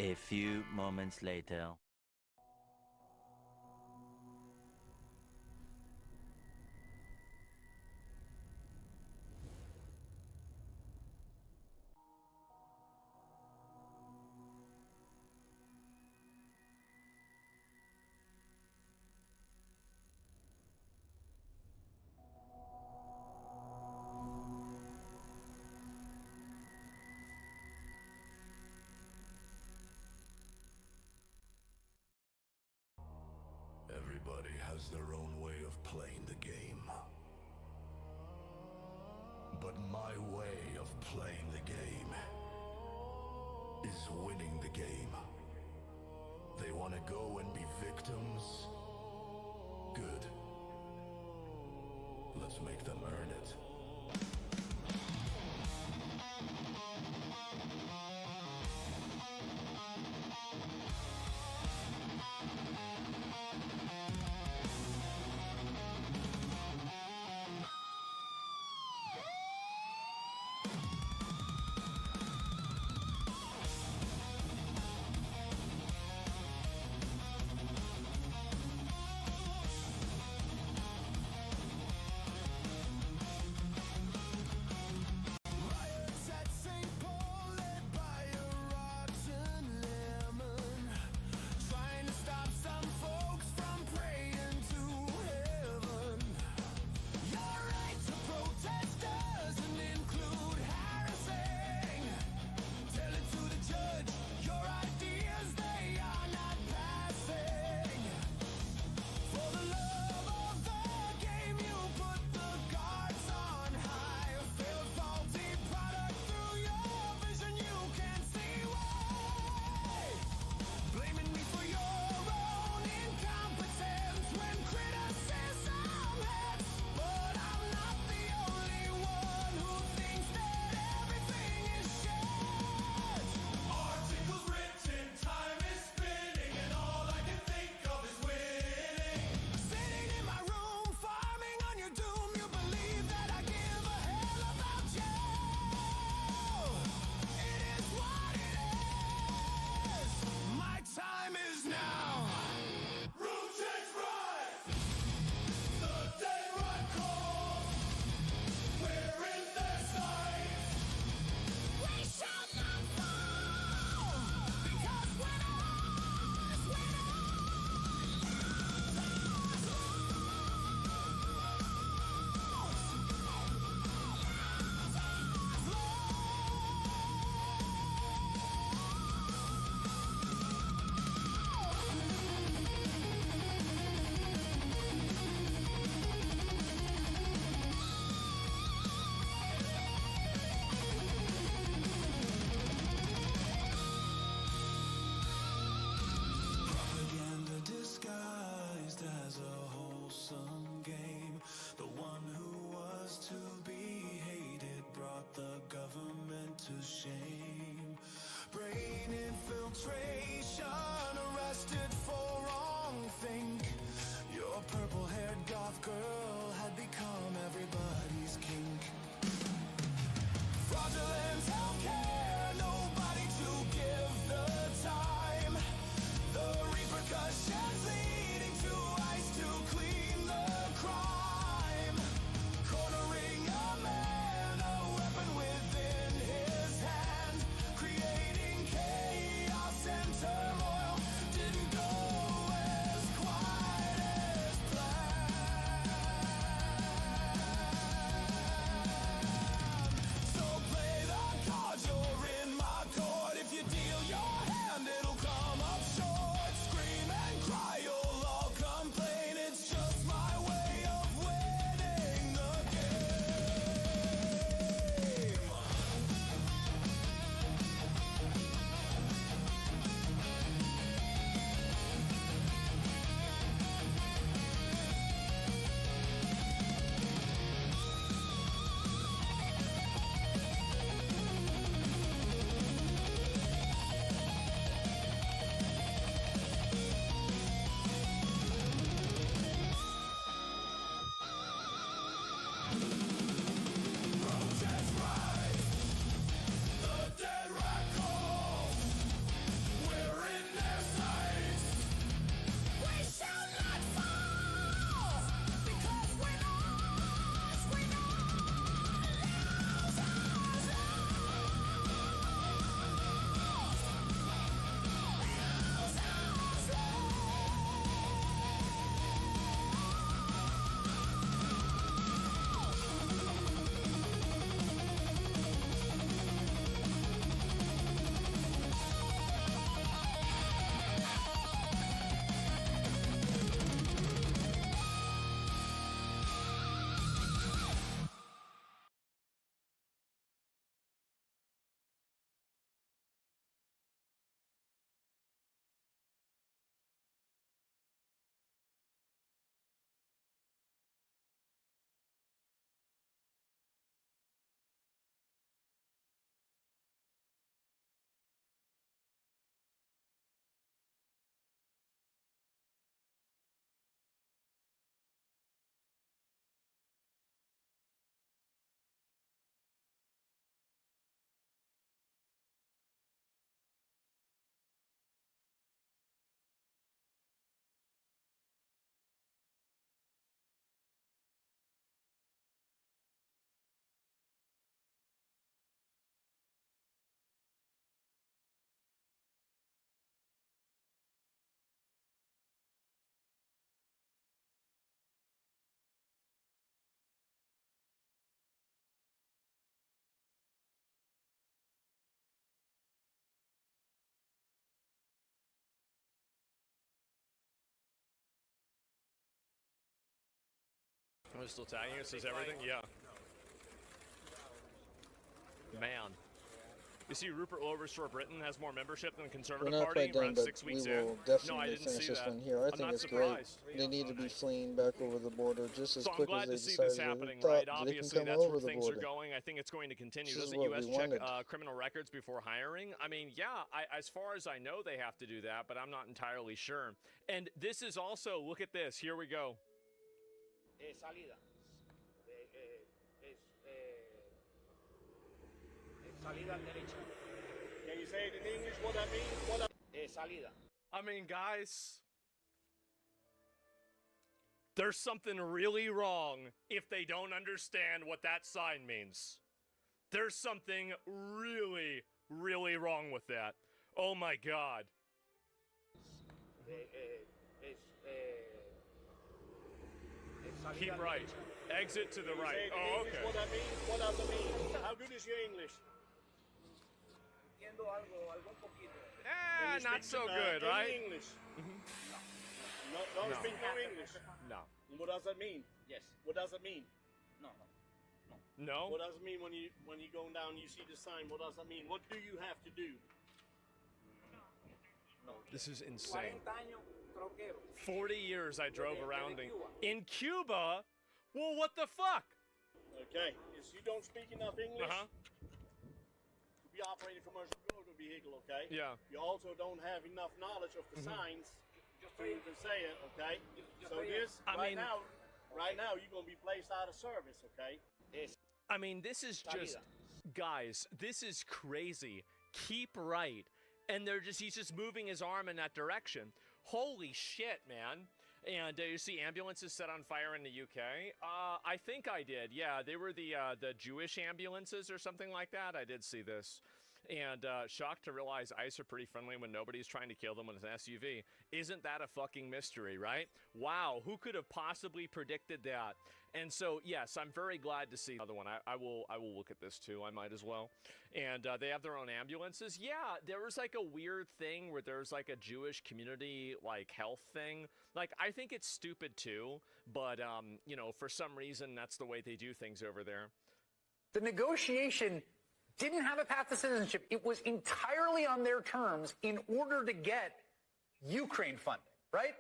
A few moments later. Everybody has their own way of playing the game. But my way of playing the game is winning the game. They want to go and be victims? Good. Let's make them earn it. Center they're still tagging it. Says everything. Yeah. Man. You see, Rupert Lover's for Britain has more membership than the Conservative We're not Party. quite done, Around but 6 we weeks will in. definitely didn't finish see this that. one here. I I'm think not it's surprised. great. They need to be fleeing back over the border just as So I'm quick glad as they to see decided this they happening, thought right? they can Obviously, come that's over where the things are border. going. I think it's going to continue. This is Doesn't what U.S. we check wanted. criminal records before hiring? I mean, yeah, as far as I know, they have to do that, but I'm not entirely sure. And this is also, look at this. Here we go. Salida. Salida derecha. Can you say it in English what that means? Salida. I mean, guys, there's something really wrong if they don't understand what that sign means. There's something really, really wrong with that. Oh my God. Keep right. Exit to the right. Oh, okay. What that means? What does it mean? How good is your English? Not so good, right? English. No, don't speak no English. No. What does that mean? Yes. What does it mean? No? What does it mean when you're going down, you see the sign? What does that mean? What do you have to do? This is insane. 40 years I drove around in Cuba? Well, what the fuck? Okay, if you don't speak enough English, Uh-huh. to be operating a commercial motor vehicle, okay? Yeah. You also don't have enough knowledge of the signs to even say it, okay? So this, right now, you're going to be placed out of service, okay? I mean, this is just, guys, this is crazy. Keep right. And he's just moving his arm in that direction. Holy shit, man. And you see ambulances set on fire in the UK? I think I did. Yeah, they were the Jewish ambulances or something like that. I did see this. And shocked to realize ICE are pretty friendly when nobody's trying to kill them with an SUV. Isn't that a fucking mystery, right? Wow, who could have possibly predicted that? And so, yes, I'm very glad to see another one. I will look at this too. I might as well. And they have their own ambulances. Yeah, there was like a weird thing where there's like a Jewish community like health thing. Like, I think it's stupid too, but you know, for some reason that's the way they do things over there. The negotiation didn't have a path to citizenship. It was entirely on their terms in order to get Ukraine funding, right?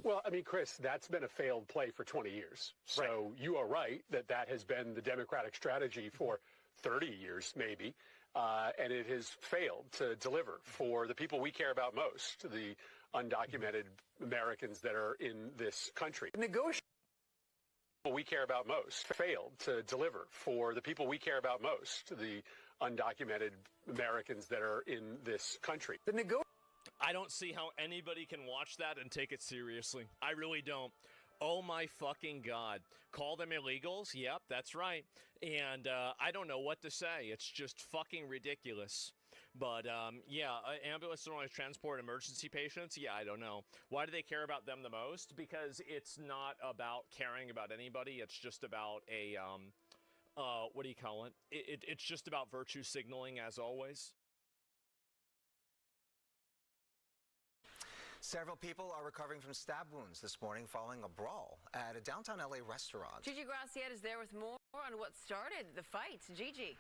Well, I mean, Chris, that's been a failed play for 20 years. So you are right that has been the Democratic strategy for 30 years, maybe. And it has failed to deliver for the people we care about most, the undocumented Americans that are in this country. We care about most failed to deliver for the people we care about most, the undocumented Americans that are in this country. I don't see how anybody can watch that and take it seriously. I really don't. Oh my fucking God. Call them illegals? Yep, that's right. And I don't know what to say. It's just fucking ridiculous. But yeah, ambulances don't always transport emergency patients. Yeah, I don't know. Why do they care about them the most? Because it's not about caring about anybody. It's just about a, what do you call it? It's just about virtue signaling as always. Several people are recovering from stab wounds this morning following a brawl at a downtown LA restaurant. Gigi Graciette is there with more on what started the fight. Gigi.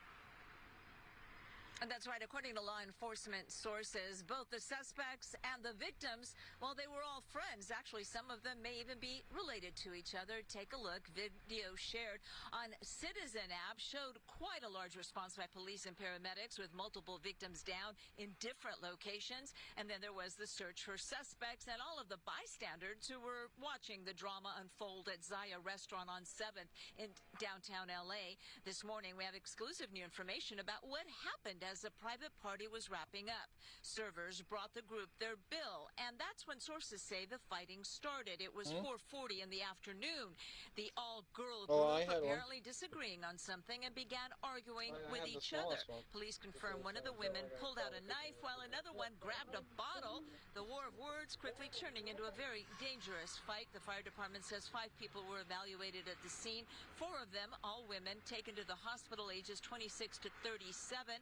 And that's right. According to law enforcement sources, both the suspects and the victims, well, they were all friends. Actually, some of them may even be related to each other. Take a look. Video shared on Citizen app showed quite a large response by police and paramedics with multiple victims down in different locations. And then there was the search for suspects and all of the bystanders who were watching the drama unfold at Zaya Restaurant on 7th in downtown L.A. This morning, we have exclusive new information about what happened as the private party was wrapping up. Servers brought the group their bill, and that's when sources say the fighting started. It was 4:40 in the afternoon. The all-girl group apparently disagreeing on something and began arguing with each other. Police confirm one of the women pulled out a knife while another one grabbed a bottle. The war of words quickly turning into a very dangerous fight. The fire department says 5 people were evaluated at the scene. 4 of them, all women, taken to the hospital ages 26 to 37.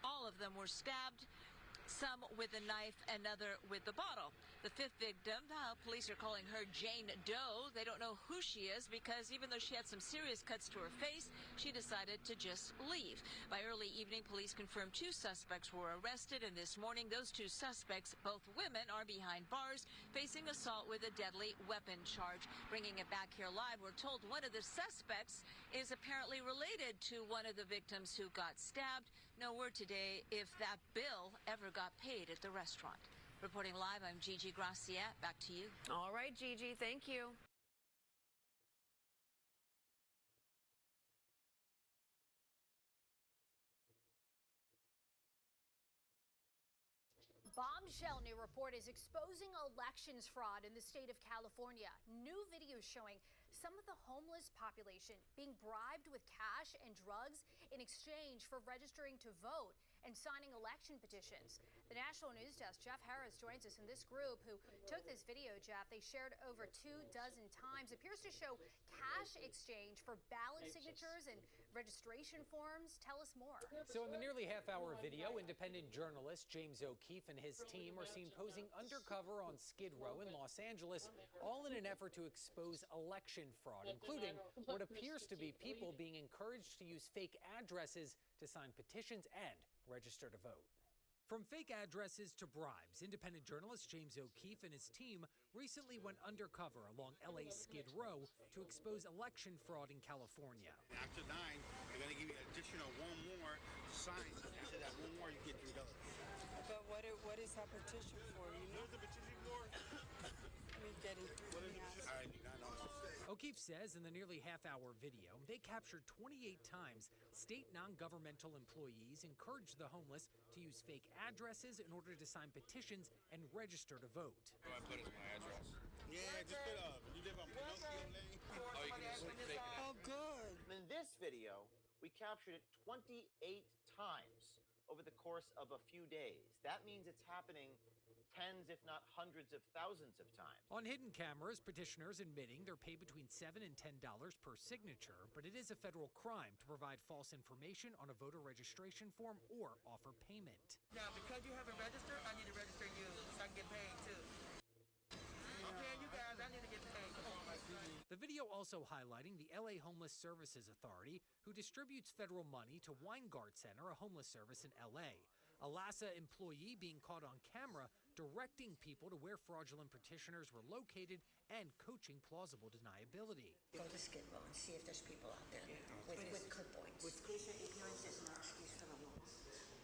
All of them were stabbed. some with a knife, another with the bottle. The fifth victim, police are calling her Jane Doe. They don't know who she is because even though she had some serious cuts to her face, she decided to just leave. By early evening, police confirmed 2 suspects were arrested, and this morning those 2 suspects, both women, are behind bars facing assault with a deadly weapon charge. Bringing it back here live, we're told one of the suspects is apparently related to one of the victims who got stabbed. No word today if that bill ever got paid at the restaurant. Reporting live, I'm Gigi Graciette. Back to you. All right, Gigi, thank you. Bombshell new report is exposing elections fraud in the state of California. New videos showing some of the homeless population being bribed with cash and drugs in exchange for registering to vote and signing election petitions. The National News Desk, Jeff Harris, joins us in this group who took this video, Jeff. They shared over 24 times. Appears to show cash exchange for ballot signatures and registration forms. Tell us more. So in the nearly half-hour video, independent journalist James O'Keefe and his team are seen posing undercover on Skid Row in Los Angeles, all in an effort to expose election fraud, including what appears to be people being encouraged to use fake addresses to sign petitions and register to vote. From fake addresses to bribes, independent journalist James O'Keefe and his team recently went undercover along LA's Skid Row to expose election fraud in California. After 9, they're going to give you an additional 1 more sign. After that 1 more, you get $3. But what is that petition for? You know? What is the petition for? We getting. What is it? I do not know. O'Keefe says in the nearly half-hour video, they captured 28 times state non-governmental employees encouraged the homeless to use fake addresses in order to sign petitions and register to vote. What I put is my address. Yeah, just put you live on Pinocchio Lane. Oh, you can just fake it. Oh, good. In this video, we captured it 28 times over the course of a few days. That means it's happening tens, if not hundreds of thousands of times. On hidden cameras, petitioners admitting they're paid between $7 and $10 per signature, but it is a federal crime to provide false information on a voter registration form or offer payment. Now, because you haven't registered, I need to register you so I can get paid too. Okay, you guys, I need to get paid. The video also highlighting the LA Homeless Services Authority, who distributes federal money to Weingart Center, a homeless service in LA. A LASA employee being caught on camera directing people to where fraudulent petitioners were located and coaching plausible deniability. Go to Skid Row and see if there's people out there with clipboards. Patient ignorance is no excuse for the law.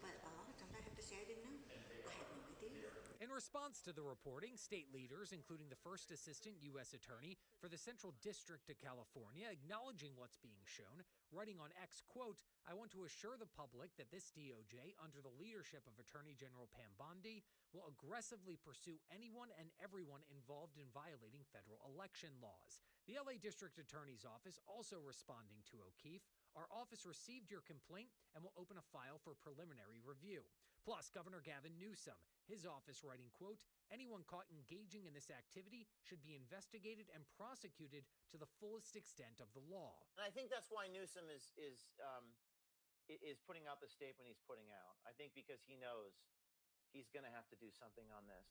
But a lot of times I have to say I didn't know. I had no idea. In response to the reporting, state leaders, including the first assistant U.S. attorney for the Central District of California, acknowledging what's being shown, writing on X, quote, "I want to assure the public that this DOJ, under the leadership of Attorney General Pam Bondi, will aggressively pursue anyone and everyone involved in violating federal election laws." The LA District Attorney's Office also responding to O'Keefe, "Our office received your complaint and will open a file for preliminary review." Plus, Governor Gavin Newsom, his office writing, quote, "Anyone caught engaging in this activity should be investigated and prosecuted to the fullest extent of the law." And I think that's why Newsom is putting out the statement he's putting out. I think because he knows he's going to have to do something on this.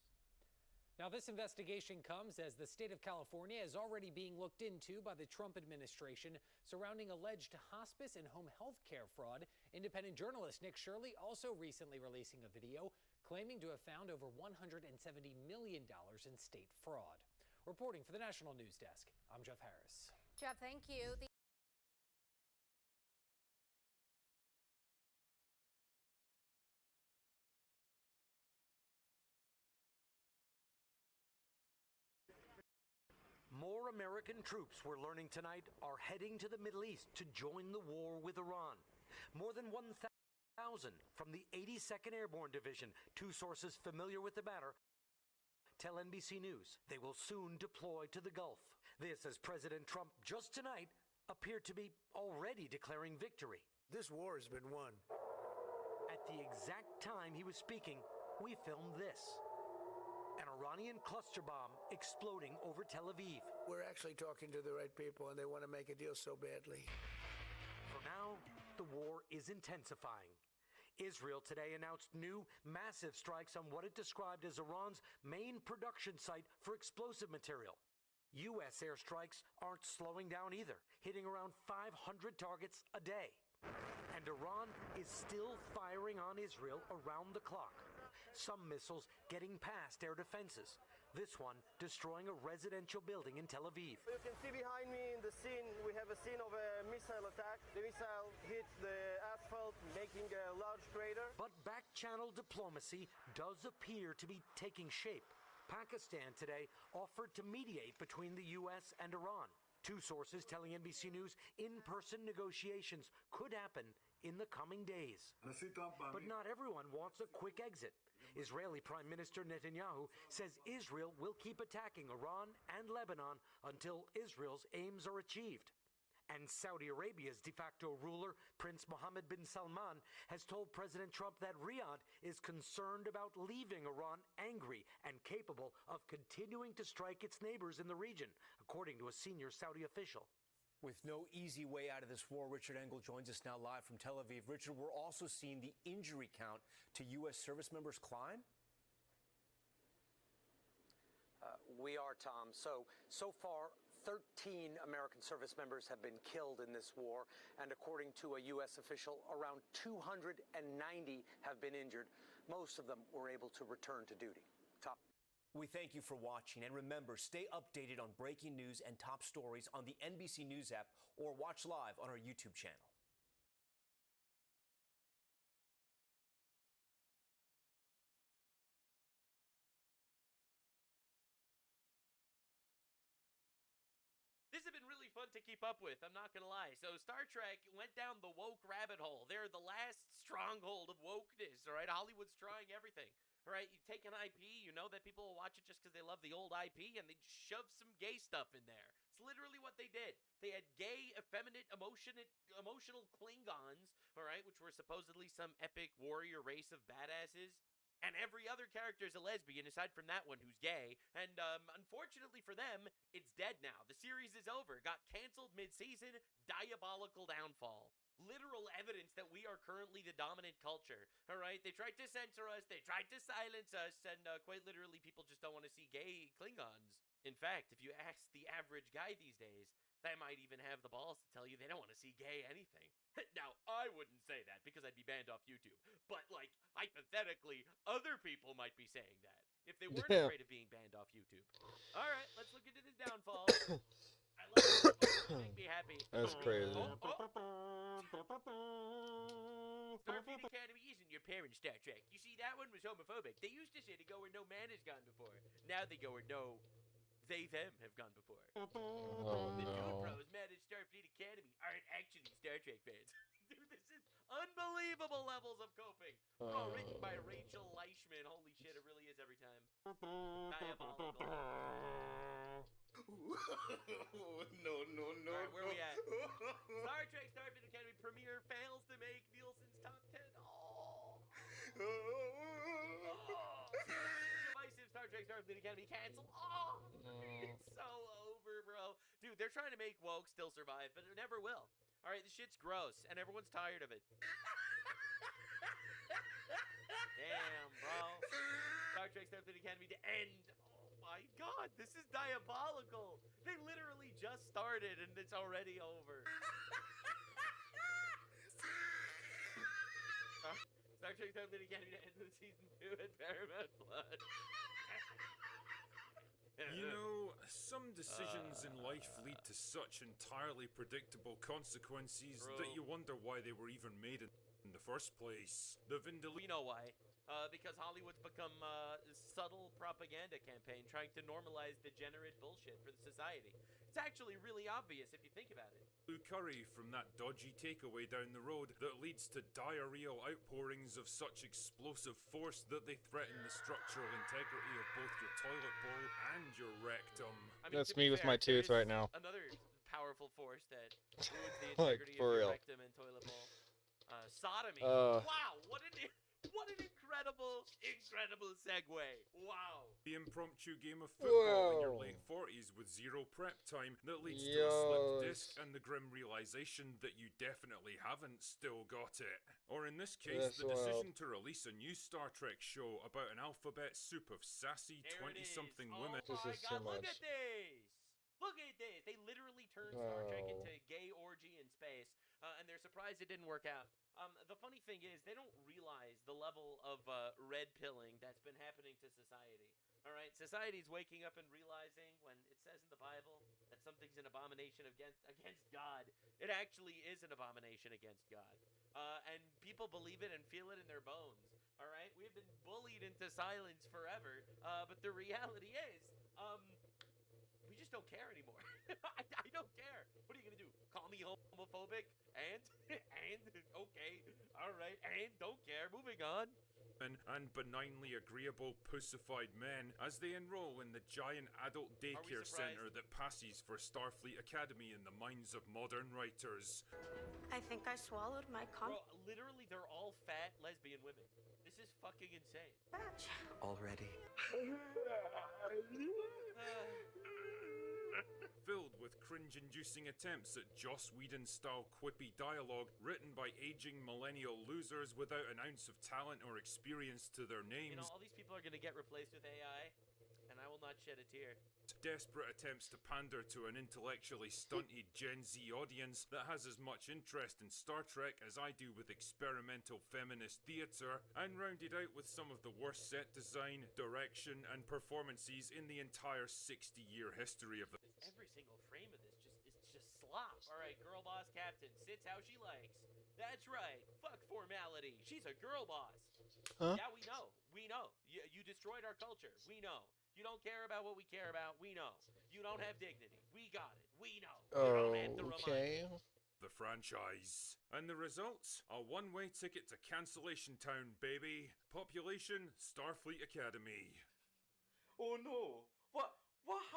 Now, this investigation comes as the state of California is already being looked into by the Trump administration surrounding alleged hospice and home health care fraud. Independent journalist Nick Shirley also recently releasing a video claiming to have found over $170 million in state fraud. Reporting for the National News Desk, I'm Jeff Harris. Jeff, thank you. More American troops, we're learning tonight, are heading to the Middle East to join the war with Iran. More than 1,000 from the 82nd Airborne Division, 2 sources familiar with the matter, tell NBC News they will soon deploy to the Gulf. This as President Trump just tonight appeared to be already declaring victory. This war has been won. At the exact time he was speaking, we filmed this. An Iranian cluster bomb exploding over Tel Aviv. We're actually talking to the right people, and they want to make a deal so badly. For now, the war is intensifying. Israel today announced new massive strikes on what it described as Iran's main production site for explosive material. U.S. airstrikes aren't slowing down either, hitting around 500 targets a day. And Iran is still firing on Israel around the clock. Some missiles getting past air defenses. This one destroying a residential building in Tel Aviv. You can see behind me in the scene, we have a scene of a missile attack. The missile hit the asphalt, making a large crater. But back-channel diplomacy does appear to be taking shape. Pakistan today offered to mediate between the U.S. and Iran. Two sources telling NBC News in-person negotiations could happen in the coming days. But not everyone wants a quick exit. Israeli Prime Minister Netanyahu says Israel will keep attacking Iran and Lebanon until Israel's aims are achieved. And Saudi Arabia's de facto ruler, Prince Mohammed bin Salman, has told President Trump that Riyadh is concerned about leaving Iran angry and capable of continuing to strike its neighbors in the region, according to a senior Saudi official. With no easy way out of this war, Richard Engel joins us now live from Tel Aviv. Richard, we're also seeing the injury count to U.S. service members climb. We are, Tom. So far, 13 American service members have been killed in this war, and according to a U.S. official, around 290 have been injured. Most of them were able to return to duty. Tom. We thank you for watching, and remember, stay updated on breaking news and top stories on the NBC News app or watch live on our YouTube channel. This has been really fun to keep up with, I'm not gonna lie. So Star Trek went down the woke rabbit hole. They're the last stronghold of wokeness, all right? Hollywood's trying everything, all right? You take an IP, you know that people will watch it just because they love the old IP, and they shove some gay stuff in there. It's literally what they did. They had gay, effeminate, emotional Klingons, all right, which were supposedly some epic warrior race of badasses. And every other character is a lesbian, aside from that one who's gay. And unfortunately for them, it's dead now. The series is over. Got canceled mid-season. Diabolical downfall. Literal evidence that we are currently the dominant culture. All right? They tried to censor us. They tried to silence us. And quite literally, people just don't want to see gay Klingons. In fact, if you ask the average guy these days, they might even have the balls to tell you they don't want to see gay anything. Now, I wouldn't say that because I'd be banned off YouTube. But, like, hypothetically, other people might be saying that if they weren't afraid of being banned off YouTube. All right, let's look into this downfall. I love it. They make me happy. That's crazy. Starfleet Academy isn't your parents' Star Trek. You see, that one was homophobic. They used to say to go where no man has gone before. Now they go where no... they, them have gone before. The Dude Bros mad at Starfleet Academy aren't actually Star Trek fans. Dude, this is unbelievable levels of coping. All written by Rachel Leishman. Holy shit, it really is every time. Diabolical. No. Alright, where we at? Star Trek Starfleet Academy premiere fails to make Nielsen's top 10. Divisive Star Trek Starfleet Academy canceled. It's so over, bro. Dude, they're trying to make woke still survive, but it never will. Alright, this shit's gross, and everyone's tired of it. Damn, bro. Star Trek Starfleet Academy to end. Oh my god, this is diabolical. They literally just started, and it's already over. Star Trek Starfleet Academy to end the season 2 at Paramount Plus. You know, some decisions in life lead to such entirely predictable consequences that you wonder why they were even made in the first place. We know why. Because Hollywood's become a subtle propaganda campaign trying to normalize degenerate bullshit for the society. It's actually really obvious if you think about it. Blue curry from that dodgy takeaway down the road that leads to diarrheal outpourings of such explosive force that they threaten the structural integrity of both your toilet bowl and your rectum. I mean, that's me with my tooth right now. Another powerful force that ruins the Like, integrity for of your real. rectum and toilet bowl. Sodomy. Wow, what an What an incredible segue. Wow. The impromptu game of football in your late 40s with zero prep time that leads to a slipped disc and the grim realization that you definitely haven't still got it. Or in this case, the decision to release a new Star Trek show about an alphabet soup of sassy 20-something women. Oh my God, look at this! Look at this! They literally turned Star Trek into a gay orgy in space, and they're surprised it didn't work out. The funny thing is, they don't realize the level of red pilling that's been happening to society. All right, society's waking up and realizing when it says in the Bible that something's an abomination against God, it actually is an abomination against God. And people believe it and feel it in their bones. All right, we've been bullied into silence forever, but the reality is, we just don't care anymore. I don't care. What are you gonna do? Call me homophobic? And okay, all right, and don't care. Moving on. And benignly agreeable pussified men as they enroll in the giant adult daycare center that passes for Starfleet Academy in the minds of modern writers. I think I swallowed my Bro, literally, they're all fat lesbian women. This is fucking insane. Already. Filled with cringe-inducing attempts at Joss Whedon-style quippy dialogue written by aging millennial losers without an ounce of talent or experience to their names. You know, all these people are gonna get replaced with AI, and I will not shed a tear. Desperate attempts to pander to an intellectually stunted Gen Z audience that has as much interest in Star Trek as I do with experimental feminist theatre, and rounded out with some of the worst set design, direction, and performances in the entire 60-year history of the... Every single frame of this is just slop. Alright, girl boss captain, sits how she likes. That's right, fuck formality, she's a girl boss. Huh? Yeah, we know. You destroyed our culture, we know. You don't care about what we care about, we know. You don't have dignity, we got it, we know. You don't have to remind us. The franchise. And the results? A one-way ticket to Cancellation Town, baby. Population, Starfleet Academy. Oh no, what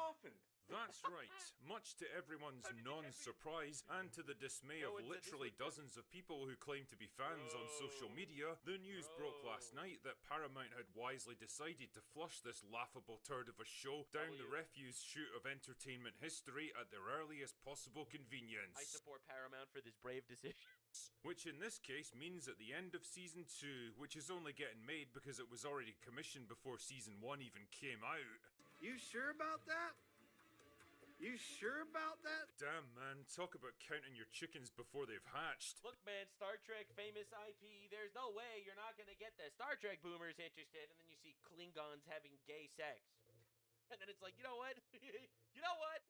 happened? That's right. Much to everyone's non-surprise and to the dismay of literally dozens of people who claim to be fans on social media, the news broke last night that Paramount had wisely decided to flush this laughable turd of a show down the refuse chute of entertainment history at their earliest possible convenience. I support Paramount for this brave decision. Which in this case means at the end of Season 2, which is only getting made because it was already commissioned before Season 1 even came out. You sure about that? You sure about that? Damn, man. Talk about counting your chickens before they've hatched. Look, man, Star Trek, famous IP, there's no way you're not gonna get the Star Trek boomers interested, and then you see Klingons having gay sex. And then it's like, you know what? You know what?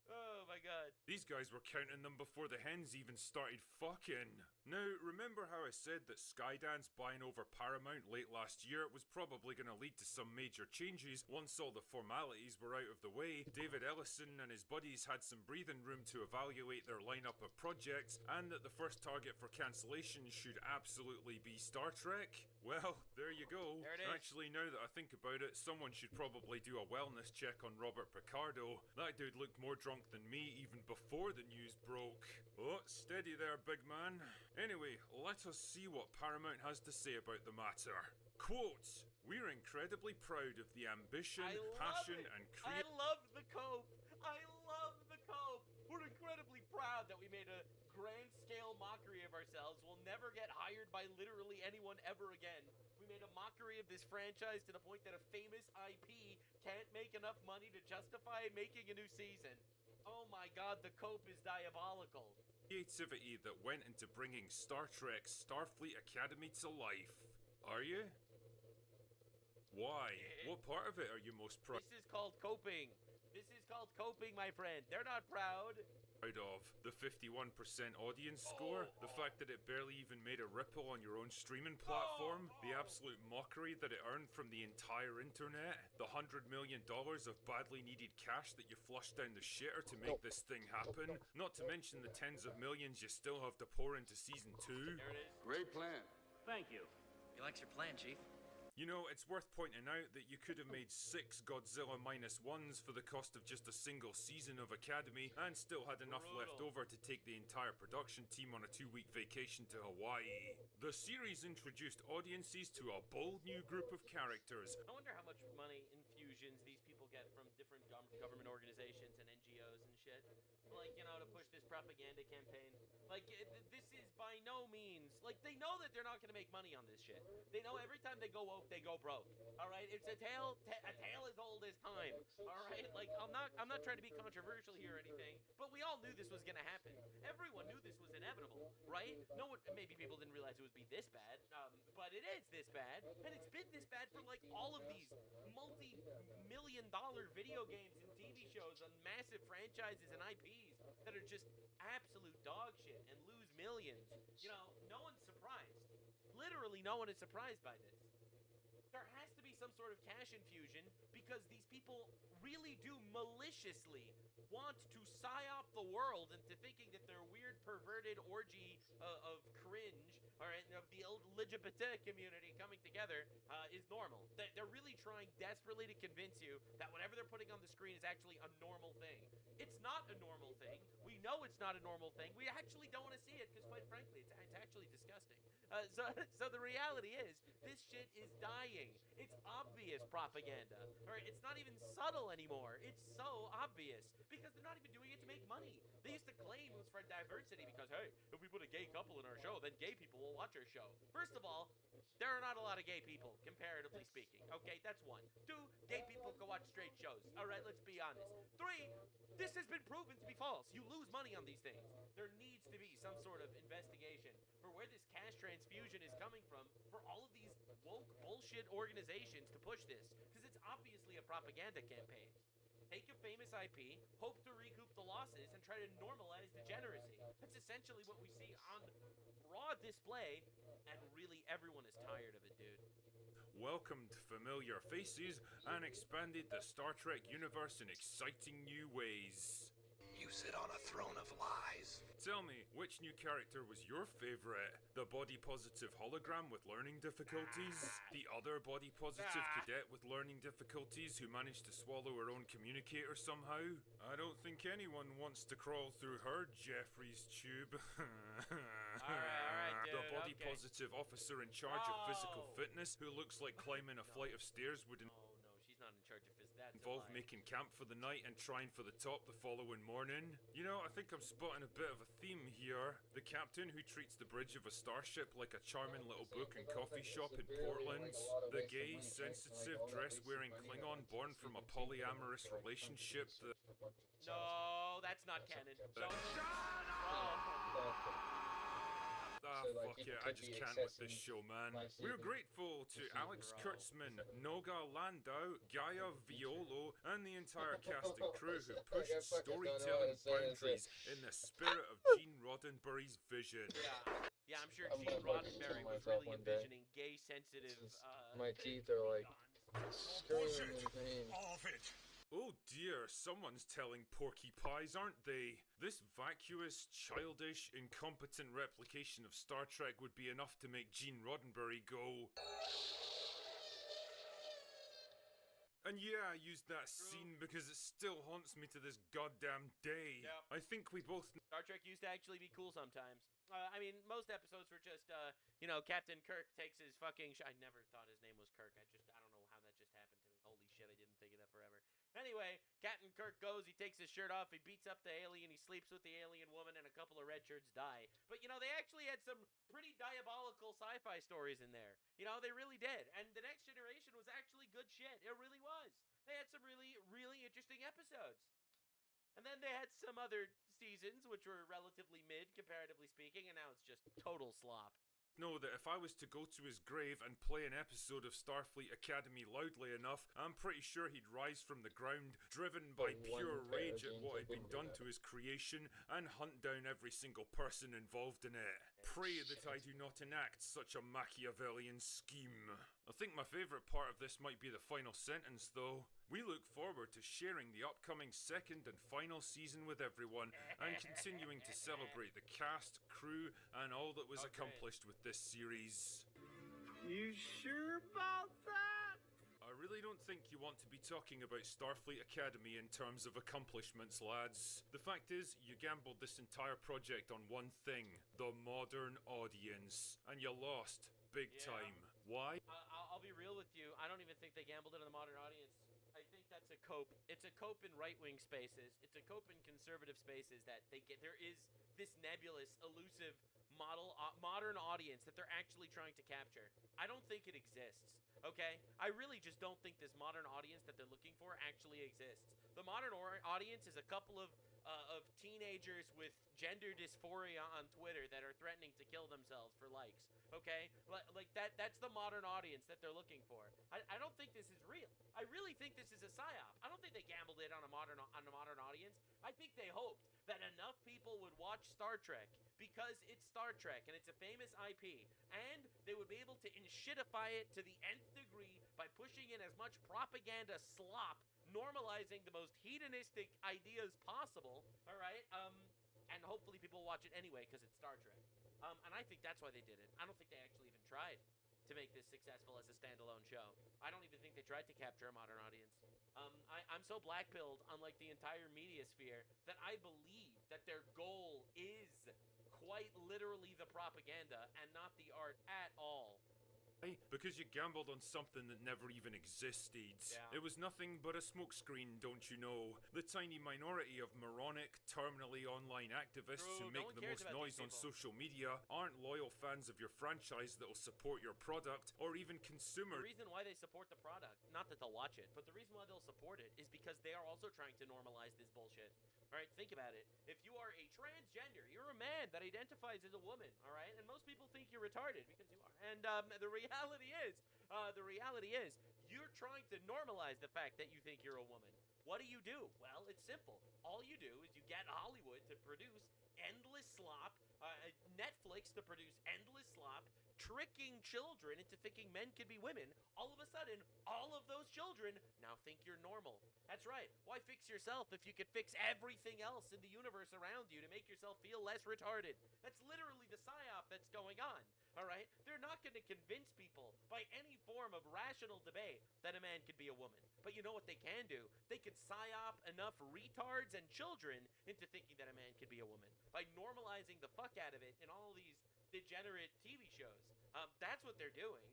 Oh my god. These guys were counting them before the hens even started fucking. Now, remember how I said that Skydance buying over Paramount late last year was probably going to lead to some major changes once all the formalities were out of the way? David Ellison and his buddies had some breathing room to evaluate their lineup of projects, and that the first target for cancellation should absolutely be Star Trek? Well, there you go. There it is. Actually, now that I think about it, someone should probably do a wellness check on Robert Picardo. That dude looked more drunk than me even before the news broke. Oh, steady there, big man. Anyway, let us see what Paramount has to say about the matter. Quote, "We're incredibly proud of the ambition, passion, and I love the cope. I love the cope. We're incredibly proud that we made a grand scale mockery of ourselves. We'll never get hired by literally anyone ever again. We made a mockery of this franchise to the point that a famous IP can't make enough money to justify making a new season. Oh my god, the cope is diabolical." Creativity that went into bringing Star Trek Starfleet Academy to life. Are you? Why? What part of it are you most proud This is called coping. This is called coping, my friend. They're not proud. of? The 51% audience score? The fact that it barely even made a ripple on your own streaming platform? The absolute mockery that it earned from the entire internet? The $100 million of badly needed cash that you flushed down the shitter to make this thing happen? Not to mention the tens of millions you still have to pour into Season 2? There it is. Great plan. Thank you. He likes your plan, Chief. You know, it's worth pointing out that you could have made 6 Godzilla -1s for the cost of just a single season of Academy and still had enough left over to take the entire production team on a 2-week vacation to Hawaii. The series introduced audiences to a bold new group of characters. I wonder how much money infusions these people get from different government organizations and NGOs and shit. Like, you know, to push this propaganda campaign. Like, this is by no means... Like, they know that they're not going to make money on this shit. They know every time they go woke, they go broke. All right? It's a tale as old as time. All right? Like, I'm not trying to be controversial here or anything, but we all knew this was going to happen. Everyone knew this was inevitable, right? No one... Maybe people didn't realize it would be this bad, but it is this bad, and it's been this bad for, like, all of these multi-million-dollar video games and TV shows on massive franchises and IPs that are just absolute dog shit and lose millions. You know, no one's surprised. Literally no one is surprised by this. There has to be some sort of cash infusion because these people really do maliciously want to psyop the world into thinking that their weird perverted orgy of cringe, all right, of the LGBT community coming together is normal. They're really trying desperately to convince you that whatever they're putting on the screen is actually a normal thing. It's not a normal thing. We know it's not a normal thing. We actually don't want to see it because, quite frankly, it's actually disgusting. So the reality is, this shit is dying. It's obvious propaganda. All right, it's not even subtle anymore. It's so obvious because they're not even doing it to make money. They used to claim it was for diversity because, hey, if we put a gay couple in our show, then gay people will watch our show. First of all, there are not a lot of gay people, comparatively speaking. Okay, that's 1. 2, gay people can watch straight shows. All right, let's be honest. 3, this has been proven to be false. You lose money on these things. There needs to be some sort of investigation for where this cash transfusion is coming from for all of these woke bullshit organizations to push this, because it's obviously a propaganda campaign. Take a famous IP, hope to recoup the losses, and try to normalize degeneracy. That's essentially what we see on raw display, and really everyone is tired of it, dude. Welcomed familiar faces and expanded the Star Trek universe in exciting new ways. You sit on a throne of lies. Tell me, which new character was your favorite? The body-positive hologram with learning difficulties? The other body-positive cadet with learning difficulties who managed to swallow her own communicator somehow? I don't think anyone wants to crawl through her Jeffrey's tube. Alright, dude, the body-positive officer in charge of physical fitness who looks like climbing a flight of stairs would She's not in charge of physics. That's involve making camp for the night and trying for the top the following morning. You know, I think I'm spotting a bit of a theme here. The captain who treats the bridge of a starship like a charming little book and coffee shop in Portland. The gay, sensitive, dress-wearing Klingon born from a polyamorous relationship that... No, that's not canon. So... fuck it, I just can't with this show, man. We're grateful to Alex Kurtzman, Noga Landau, Gaia Violo, and the entire cast and crew who pushed storytelling boundaries in the spirit of Gene Roddenberry's vision. Yeah, I'm sure Gene Roddenberry was really envisioning gay-sensitive, my teeth are like screaming in pain. All of it. Oh dear, someone's telling porky pies, aren't they? This vacuous, childish, incompetent replication of Star Trek would be enough to make Gene Roddenberry go... And yeah, I used that scene because it still haunts me to this goddamn day. Yep. I think we both... Star Trek used to actually be cool sometimes. I mean, most episodes were just, you know, Captain Kirk takes his fucking... I never thought his name was Kirk. I don't know how that just happened to me. Holy shit, I didn't think of that forever. Anyway, Captain Kirk goes, he takes his shirt off, he beats up the alien, he sleeps with the alien woman, and a couple of red shirts die. But, you know, they actually had some pretty diabolical sci-fi stories in there. You know, they really did. And The Next Generation was actually good shit. It really was. They had some really, really interesting episodes. And then they had some other seasons, which were relatively mid, comparatively speaking, and now it's just total slop. Know that if I was to go to his grave and play an episode of Starfleet Academy loudly enough, I'm pretty sure he'd rise from the ground, driven by pure rage at what had been done to his creation, and hunt down every single person involved in it. Pray that I do not enact such a Machiavellian scheme. I think my favourite part of this might be the final sentence, though. We look forward to sharing the upcoming second and final season with everyone, and continuing to celebrate the cast, crew, and all that was accomplished with this series. You sure about that? I really don't think you want to be talking about Starfleet Academy in terms of accomplishments, lads. The fact is, you gambled this entire project on one thing, the modern audience, and you lost big time. Why? I'll be real with you. I don't even think they gambled it on the modern audience. I think that's a cope. It's a cope in right-wing spaces. It's a cope in conservative spaces that they get. There is this nebulous, elusive modern audience that they're actually trying to capture. I don't think it exists. Okay? I really just don't think this modern audience that they're looking for actually exists. The modern audience is a couple of teenagers with gender dysphoria on Twitter that are threatening to kill themselves for likes. Okay? Like that's the modern audience that they're looking for. I don't think this is real. I really think this is a psyop. I don't think they gambled it on a modern audience. I think they hoped that enough people would watch Star Trek because it's Star Trek and it's a famous IP, and they would be able to inshitify it to the nth degree by pushing in as much propaganda slop, normalizing the most hedonistic ideas possible, all right? And hopefully people watch it anyway because it's Star Trek. And I think that's why they did it. I don't think they actually even tried to make this successful as a standalone show. I don't even think they tried to capture a modern audience. I'm so black-pilled on like the entire media sphere that I believe that their goal is quite literally the propaganda and not the art at all. Because you gambled on something that never even existed. It was nothing but a smokescreen, don't you know? The tiny minority of moronic, terminally online activists who make the most noise on social media aren't loyal fans of your franchise that'll support your product or even consumer. The reason why they support the product, not that they'll watch it, but the reason why they'll support it is because they are also trying to normalize this bullshit. Alright, think about it. If you are a transgender, you're a man that identifies as a woman, alright? And most people think you're retarded because you are. And the reality is, you're trying to normalize the fact that you think you're a woman. What do? Well, it's simple. All you do is you get Hollywood to produce endless slop, Netflix to produce endless slop, tricking children into thinking men could be women. All of a sudden, all of those children now think you're normal. That's right. Why fix yourself if you could fix everything else in the universe around you to make yourself feel less retarded? That's literally the psyop that's going on. All right? They're not going to convince people by any form of rational debate that a man could be a woman. But you know what they can do? They can psyop enough retards and children into thinking that a man could be a woman by normalizing the fuck out of it in all these degenerate TV shows. That's what they're doing.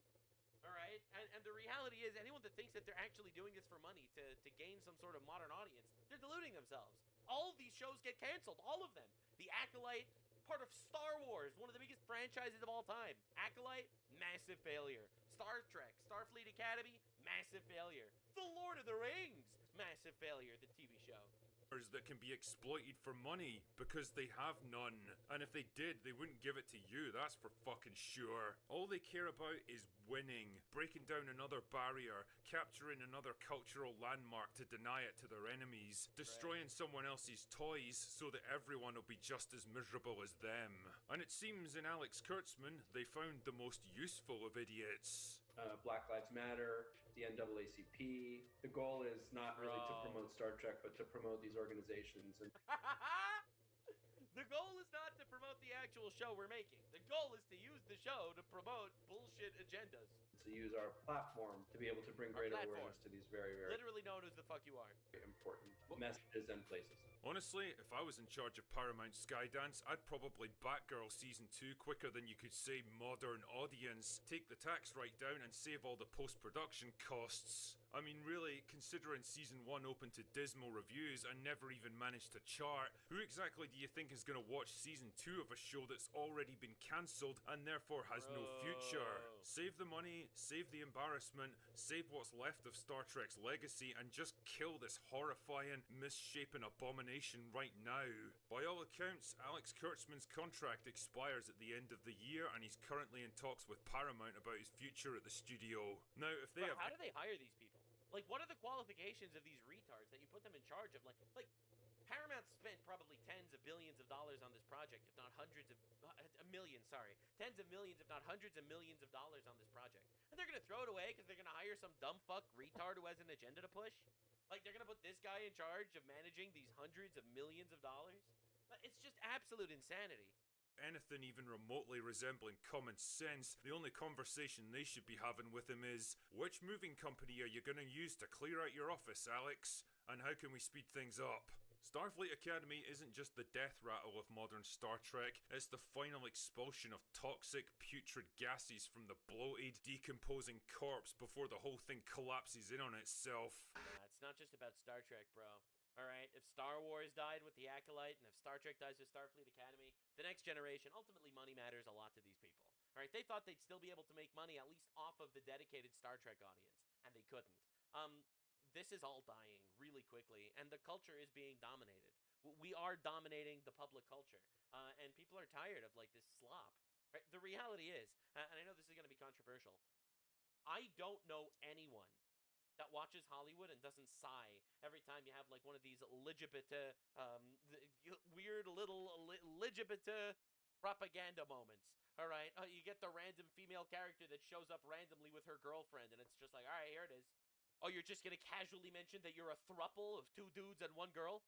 All right? And the reality is, anyone that thinks that they're actually doing this for money to gain some sort of modern audience, they're deluding themselves. All of these shows get canceled. All of them. The Acolyte, part of Star Wars, one of the biggest franchises of all time. Acolyte, massive failure. Star Trek, Starfleet Academy, massive failure. The Lord of the Rings, massive failure, the TV show. That can be exploited for money because they have none. And if they did, they wouldn't give it to you, that's for fucking sure. All they care about is winning, breaking down another barrier, capturing another cultural landmark to deny it to their enemies, destroying someone else's toys so that everyone will be just as miserable as them. And it seems in Alex Kurtzman, they found the most useful of idiots. Black Lives Matter, the NAACP. The goal is not really to promote Star Trek, but to promote these organizations. And the goal is not to promote the actual show we're making. The goal is to use the show to promote bullshit agendas. To use our platform to be able to bring greater awareness to these very, very literally known as the fuck you are important messages and places. Honestly, if I was in charge of Paramount Skydance, I'd probably Batgirl Season 2 quicker than you could say modern audience, take the tax rate down and save all the post-production costs. I mean, really, considering Season 1 opened to dismal reviews and never even managed to chart, who exactly do you think is going to watch Season 2 of a show that's already been cancelled and therefore has no future? Save the money, save the embarrassment, save what's left of Star Trek's legacy, and just kill this horrifying, misshapen abomination right now. By all accounts, Alex Kurtzman's contract expires at the end of the year, and he's currently in talks with Paramount about his future at the studio. Now, if they how do they hire these people? Like, what are the qualifications of these retards that you put them in charge of? Like Paramount spent probably tens of billions of dollars on this project, if not hundreds of millions, tens of millions, if not hundreds of millions of dollars on this project. And they're going to throw it away because they're going to hire some dumb fuck retard who has an agenda to push? Like, they're going to put this guy in charge of managing these hundreds of millions of dollars? It's just absolute insanity. anything even remotely resembling common sense, the only conversation they should be having with him is, which moving company are you gonna use to clear out your office, Alex? And how can we speed things up? Starfleet Academy isn't just the death rattle of modern Star Trek, it's the final expulsion of toxic, putrid gases from the bloated, decomposing corpse before the whole thing collapses in on itself. It's not just about Star Trek, bro. Alright, if Star Wars died with the Acolyte, and if Star Trek dies with Starfleet Academy, the next generation, ultimately money matters a lot to these people. Alright, they thought they'd still be able to make money at least off of the dedicated Star Trek audience, and they couldn't. This is all dying really quickly, and the culture is being dominated. We are dominating the public culture, and people are tired of, like, this slop. Right? The reality is, and I know this is going to be controversial, I don't know anyone that watches Hollywood and doesn't sigh every time you have, like, one of these weird little LGBT propaganda moments. All right, you get the random female character that shows up randomly with her girlfriend, and it's just like, all right, here it is. Oh, you're just gonna casually mention that you're a throuple of 2 dudes and 1 girl?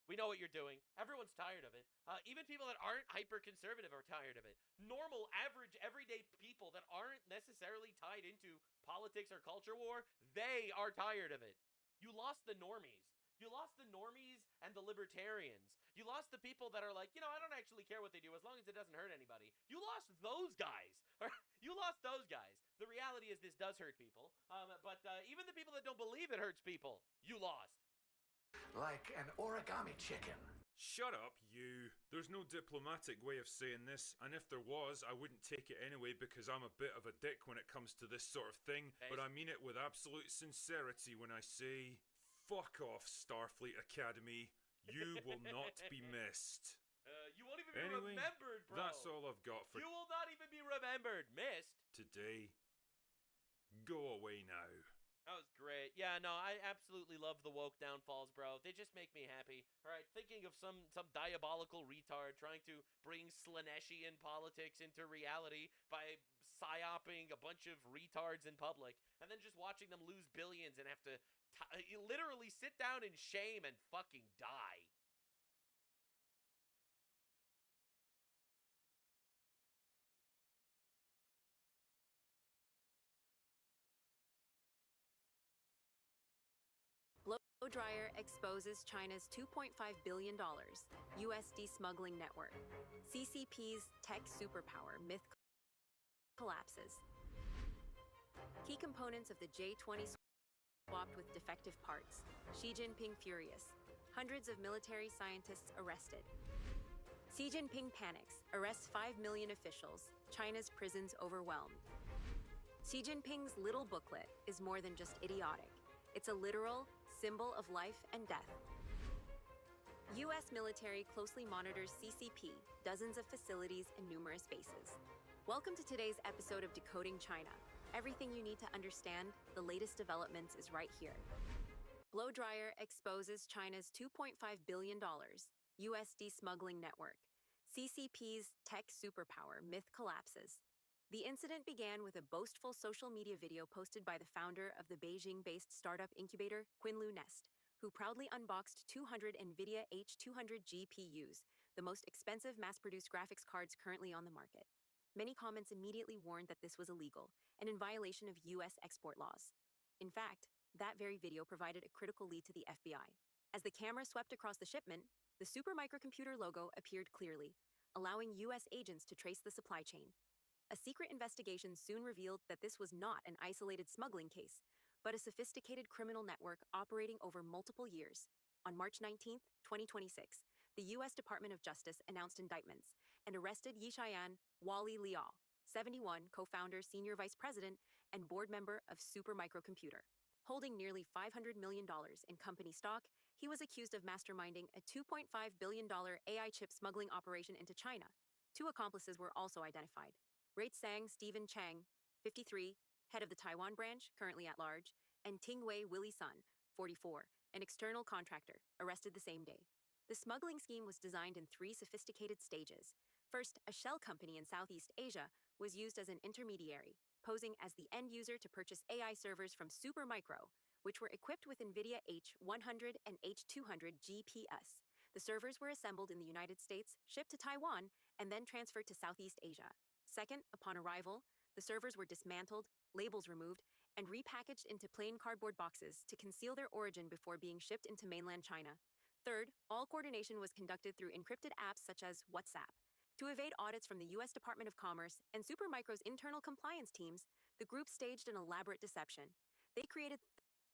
We know what you're doing. Everyone's tired of it. Even people that aren't hyper-conservative are tired of it. Normal, average, everyday people that aren't necessarily tied into politics or culture war, they are tired of it. You lost the normies. You lost the normies and the libertarians. You lost the people that are like, you know, I don't actually care what they do as long as it doesn't hurt anybody. You lost those guys. You lost those guys. The reality is this does hurt people. But even the people that don't believe it hurts people, you lost. Like an origami chicken. Shut up, you. There's no diplomatic way of saying this, and if there was, I wouldn't take it anyway because I'm a bit of a dick when it comes to this sort of thing, but I mean it with absolute sincerity when I say, fuck off, Starfleet Academy. You will not be missed. You won't even be remembered, bro. That's all I've got for you will not even be remembered. Missed. today. Go away now. That was great. Yeah, no, I absolutely love the woke downfalls, bro. They just make me happy. All right, thinking of some diabolical retard trying to bring Slaneshi and politics into reality by psyoping a bunch of retards in public, and then just watching them lose billions and have to literally sit down in shame and fucking die. Blow dryer exposes China's $2.5 billion USD smuggling network. CCP's tech superpower myth collapses. Key components of the J-20 swapped with defective parts. Xi Jinping furious. Hundreds of military scientists arrested. Xi Jinping panics, arrests 5 million officials. China's prisons overwhelmed. Xi Jinping's little booklet is more than just idiotic. It's a literal symbol of life and death. U.S. military closely monitors CCP, dozens of facilities, and numerous bases. Welcome to today's episode of Decoding China. Everything you need to understand the latest developments is right here. Blow dryer exposes China's $2.5 billion USD smuggling network. CCP's tech superpower myth collapses. The incident began with a boastful social media video posted by the founder of the Beijing-based startup incubator, Qinlu Nest, who proudly unboxed 200 NVIDIA H200 GPUs, the most expensive mass-produced graphics cards currently on the market. Many comments immediately warned that this was illegal and in violation of U.S. export laws. In fact, that very video provided a critical lead to the FBI. As the camera swept across the shipment, the supermicrocomputer logo appeared clearly, allowing U.S. agents to trace the supply chain. A secret investigation soon revealed that this was not an isolated smuggling case, but a sophisticated criminal network operating over multiple years. On March 19, 2026, the U.S. Department of Justice announced indictments and arrested Yishayan Wally Liao, 71, co-founder, senior vice president, and board member of Supermicrocomputer. Holding nearly $500 million in company stock, he was accused of masterminding a $2.5 billion AI chip smuggling operation into China. 2 accomplices were also identified. Raitsang Stephen Chang, 53, head of the Taiwan branch, currently at large, and Tingwei Willie Sun, 44, an external contractor, arrested the same day. The smuggling scheme was designed in 3 sophisticated stages. First, a shell company in Southeast Asia was used as an intermediary, posing as the end user to purchase AI servers from Supermicro, which were equipped with NVIDIA H100 and H200 GPS. The servers were assembled in the United States, shipped to Taiwan, and then transferred to Southeast Asia. Second, upon arrival, the servers were dismantled, labels removed, and repackaged into plain cardboard boxes to conceal their origin before being shipped into mainland China. Third, all coordination was conducted through encrypted apps such as WhatsApp. To evade audits from the U.S. Department of Commerce and Supermicro's internal compliance teams, the group staged an elaborate deception. They created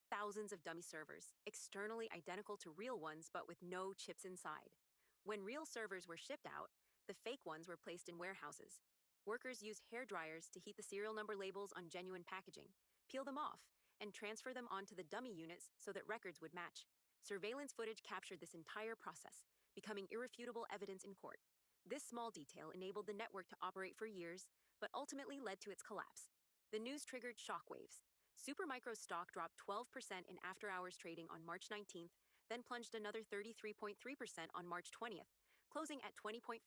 thousands of dummy servers, externally identical to real ones but with no chips inside. When real servers were shipped out, the fake ones were placed in warehouses. Workers used hair dryers to heat the serial number labels on genuine packaging, peel them off, and transfer them onto the dummy units so that records would match. Surveillance footage captured this entire process, becoming irrefutable evidence in court. This small detail enabled the network to operate for years, but ultimately led to its collapse. The news triggered shockwaves. Supermicro's stock dropped 12% in after-hours trading on March 19th, then plunged another 33.3% on March 20th, closing at $20.53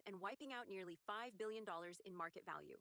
and wiping out nearly $5 billion in market value.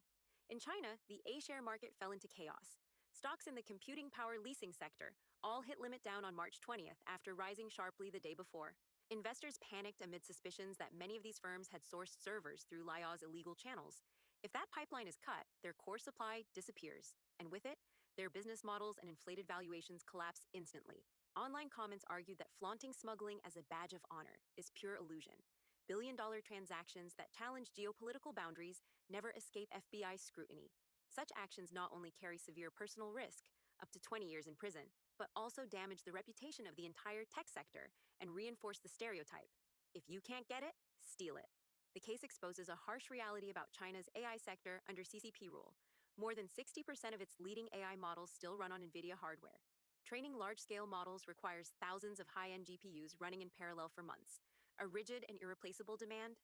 In China, the A-share market fell into chaos. Stocks in the computing power leasing sector all hit limit down on March 20th after rising sharply the day before. Investors panicked amid suspicions that many of these firms had sourced servers through Liao's illegal channels. If that pipeline is cut, their core supply disappears, and with it, their business models and inflated valuations collapse instantly. Online comments argued that flaunting smuggling as a badge of honor is pure illusion. Billion-dollar transactions that challenge geopolitical boundaries never escape FBI scrutiny. Such actions not only carry severe personal risk, up to 20 years in prison, but also damage the reputation of the entire tech sector and reinforce the stereotype: if you can't get it, steal it. The case exposes a harsh reality about China's AI sector under CCP rule. More than 60% of its leading AI models still run on NVIDIA hardware. Training large-scale models requires thousands of high-end GPUs running in parallel for months. A rigid and irreplaceable demand?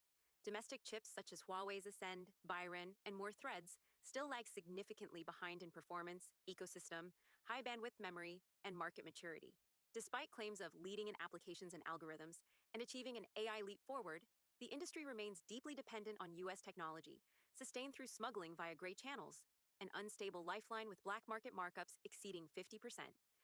Domestic chips such as Huawei's Ascend, Byron, and more Threads still lag significantly behind in performance, ecosystem, high bandwidth memory, and market maturity. Despite claims of leading in applications and algorithms and achieving an AI leap forward, the industry remains deeply dependent on U.S. technology, sustained through smuggling via gray channels, an unstable lifeline with black market markups exceeding 50%.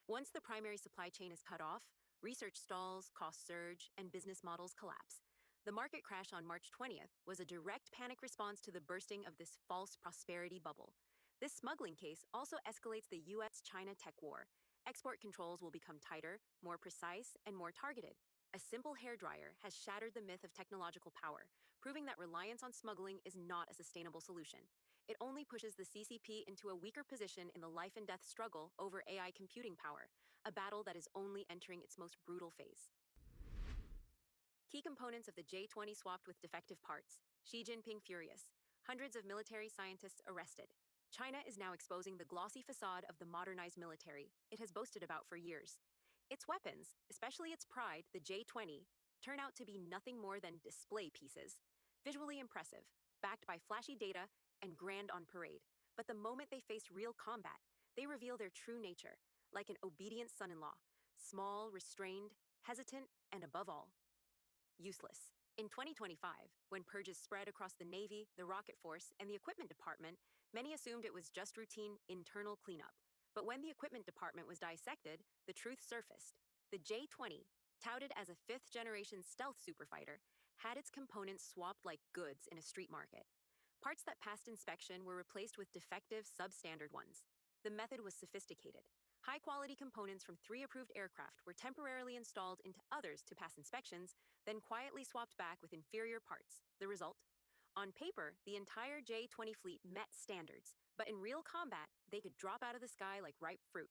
Once the primary supply chain is cut off, research stalls, costs surge, and business models collapse. The market crash on March 20th was a direct panic response to the bursting of this false prosperity bubble. This smuggling case also escalates the U.S.-China tech war. Export controls will become tighter, more precise, and more targeted. A simple hairdryer has shattered the myth of technological power, proving that reliance on smuggling is not a sustainable solution. It only pushes the CCP into a weaker position in the life and death struggle over AI computing power, a battle that is only entering its most brutal phase. Key components of the J-20 swapped with defective parts. Xi Jinping furious. Hundreds of military scientists arrested. China is now exposing the glossy facade of the modernized military it has boasted about for years. Its weapons, especially its pride, the J-20, turn out to be nothing more than display pieces. Visually impressive, backed by flashy data, and grand on parade. But the moment they face real combat, they reveal their true nature, like an obedient son-in-law. Small, restrained, hesitant, and above all, useless. In 2025, when purges spread across the Navy, the Rocket Force, and the Equipment Department, many assumed it was just routine internal cleanup. But when the Equipment Department was dissected, the truth surfaced. The J-20, touted as a fifth-generation stealth superfighter, had its components swapped like goods in a street market. Parts that passed inspection were replaced with defective, substandard ones. The method was sophisticated. High-quality components from 3 approved aircraft were temporarily installed into others to pass inspections, then quietly swapped back with inferior parts. The result? On paper, the entire J-20 fleet met standards, but in real combat, they could drop out of the sky like ripe fruit.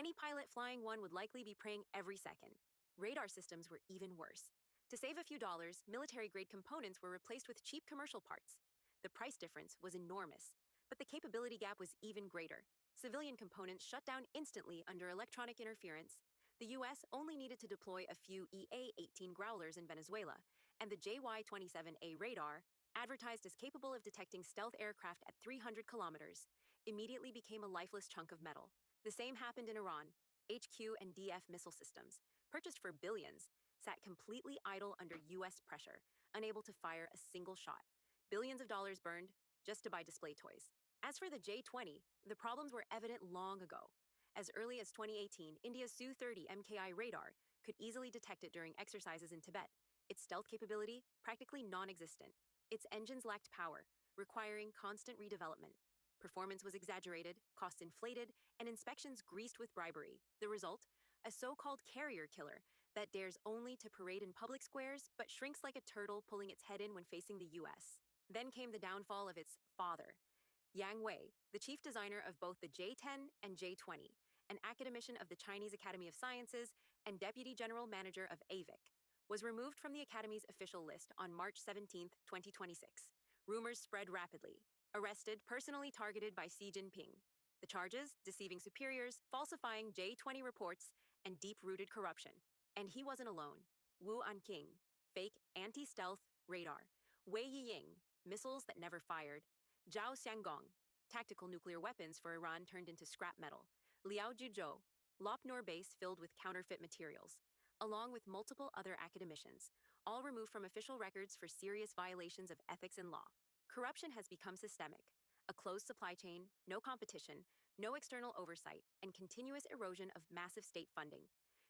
Any pilot flying one would likely be praying every second. Radar systems were even worse. To save a few dollars, military-grade components were replaced with cheap commercial parts. The price difference was enormous, but the capability gap was even greater. Civilian components shut down instantly under electronic interference. The U.S. only needed to deploy a few EA-18 Growlers in Venezuela, and the JY-27A radar, advertised as capable of detecting stealth aircraft at 300 kilometers, immediately became a lifeless chunk of metal. The same happened in Iran. HQ and DF missile systems, purchased for billions, sat completely idle under U.S. pressure, unable to fire a single shot. Billions of dollars burned just to buy display toys. As for the J-20, the problems were evident long ago. As early as 2018, India's Su-30 MKI radar could easily detect it during exercises in Tibet. Its stealth capability, practically non-existent. Its engines lacked power, requiring constant redevelopment. Performance was exaggerated, costs inflated, and inspections greased with bribery. The result? A so-called carrier killer that dares only to parade in public squares, but shrinks like a turtle pulling its head in when facing the US. Then came the downfall of its father. Yang Wei, the chief designer of both the J-10 and J-20, an academician of the Chinese Academy of Sciences and deputy general manager of AVIC, was removed from the Academy's official list on March 17, 2026. Rumors spread rapidly. Arrested, personally targeted by Xi Jinping. The charges: deceiving superiors, falsifying J-20 reports, and deep-rooted corruption. And he wasn't alone. Wu Anqing, fake anti-stealth radar. Wei Yiying, missiles that never fired. Zhao Xiangong, tactical nuclear weapons for Iran turned into scrap metal. Liao Juzhou, Lopnor base filled with counterfeit materials, along with multiple other academicians, all removed from official records for serious violations of ethics and law. Corruption has become systemic. A closed supply chain, no competition, no external oversight, and continuous erosion of massive state funding.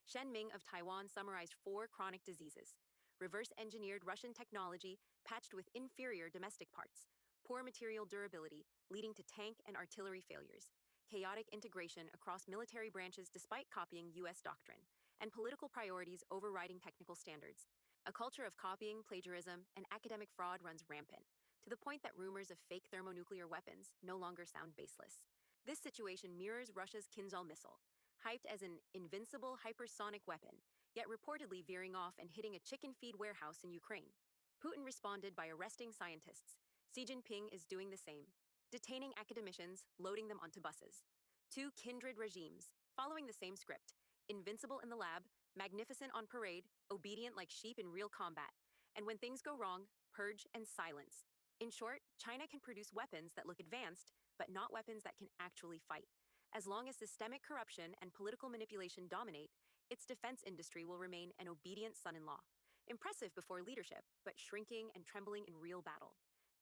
Shen Ming of Taiwan summarized 4 chronic diseases: reverse-engineered Russian technology patched with inferior domestic parts, poor material durability leading to tank and artillery failures, chaotic integration across military branches despite copying US doctrine, and political priorities overriding technical standards. A culture of copying, plagiarism, and academic fraud runs rampant, to the point that rumors of fake thermonuclear weapons no longer sound baseless. This situation mirrors Russia's Kinzhal missile, hyped as an invincible hypersonic weapon, yet reportedly veering off and hitting a chicken feed warehouse in Ukraine. Putin responded by arresting scientists. Xi Jinping is doing the same, detaining academicians, loading them onto buses. 2 kindred regimes, following the same script: invincible in the lab, magnificent on parade, obedient like sheep in real combat. And when things go wrong, purge and silence. In short, China can produce weapons that look advanced, but not weapons that can actually fight. As long as systemic corruption and political manipulation dominate, its defense industry will remain an obedient son-in-law. Impressive before leadership, but shrinking and trembling in real battle.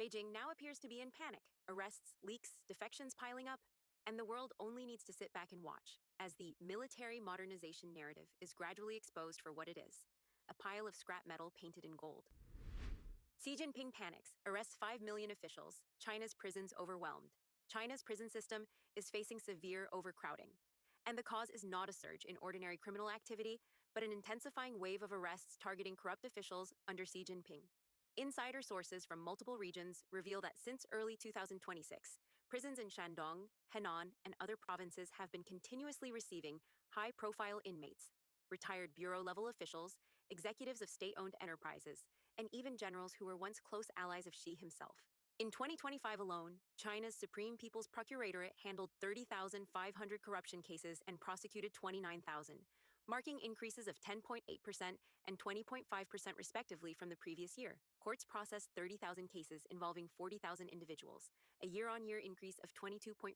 Beijing now appears to be in panic, arrests, leaks, defections piling up, and the world only needs to sit back and watch as the military modernization narrative is gradually exposed for what it is: a pile of scrap metal painted in gold. Xi Jinping panics, arrests 5 million officials, China's prisons overwhelmed. China's prison system is facing severe overcrowding. And the cause is not a surge in ordinary criminal activity, but an intensifying wave of arrests targeting corrupt officials under Xi Jinping. Insider sources from multiple regions reveal that since early 2026, prisons in Shandong, Henan, and other provinces have been continuously receiving high-profile inmates, retired bureau-level officials, executives of state-owned enterprises, and even generals who were once close allies of Xi himself. In 2025 alone, China's Supreme People's Procuratorate handled 30,500 corruption cases and prosecuted 29,000, marking increases of 10.8% and 20.5% respectively from the previous year. Courts processed 30,000 cases involving 40,000 individuals, a year-on-year increase of 22.4%.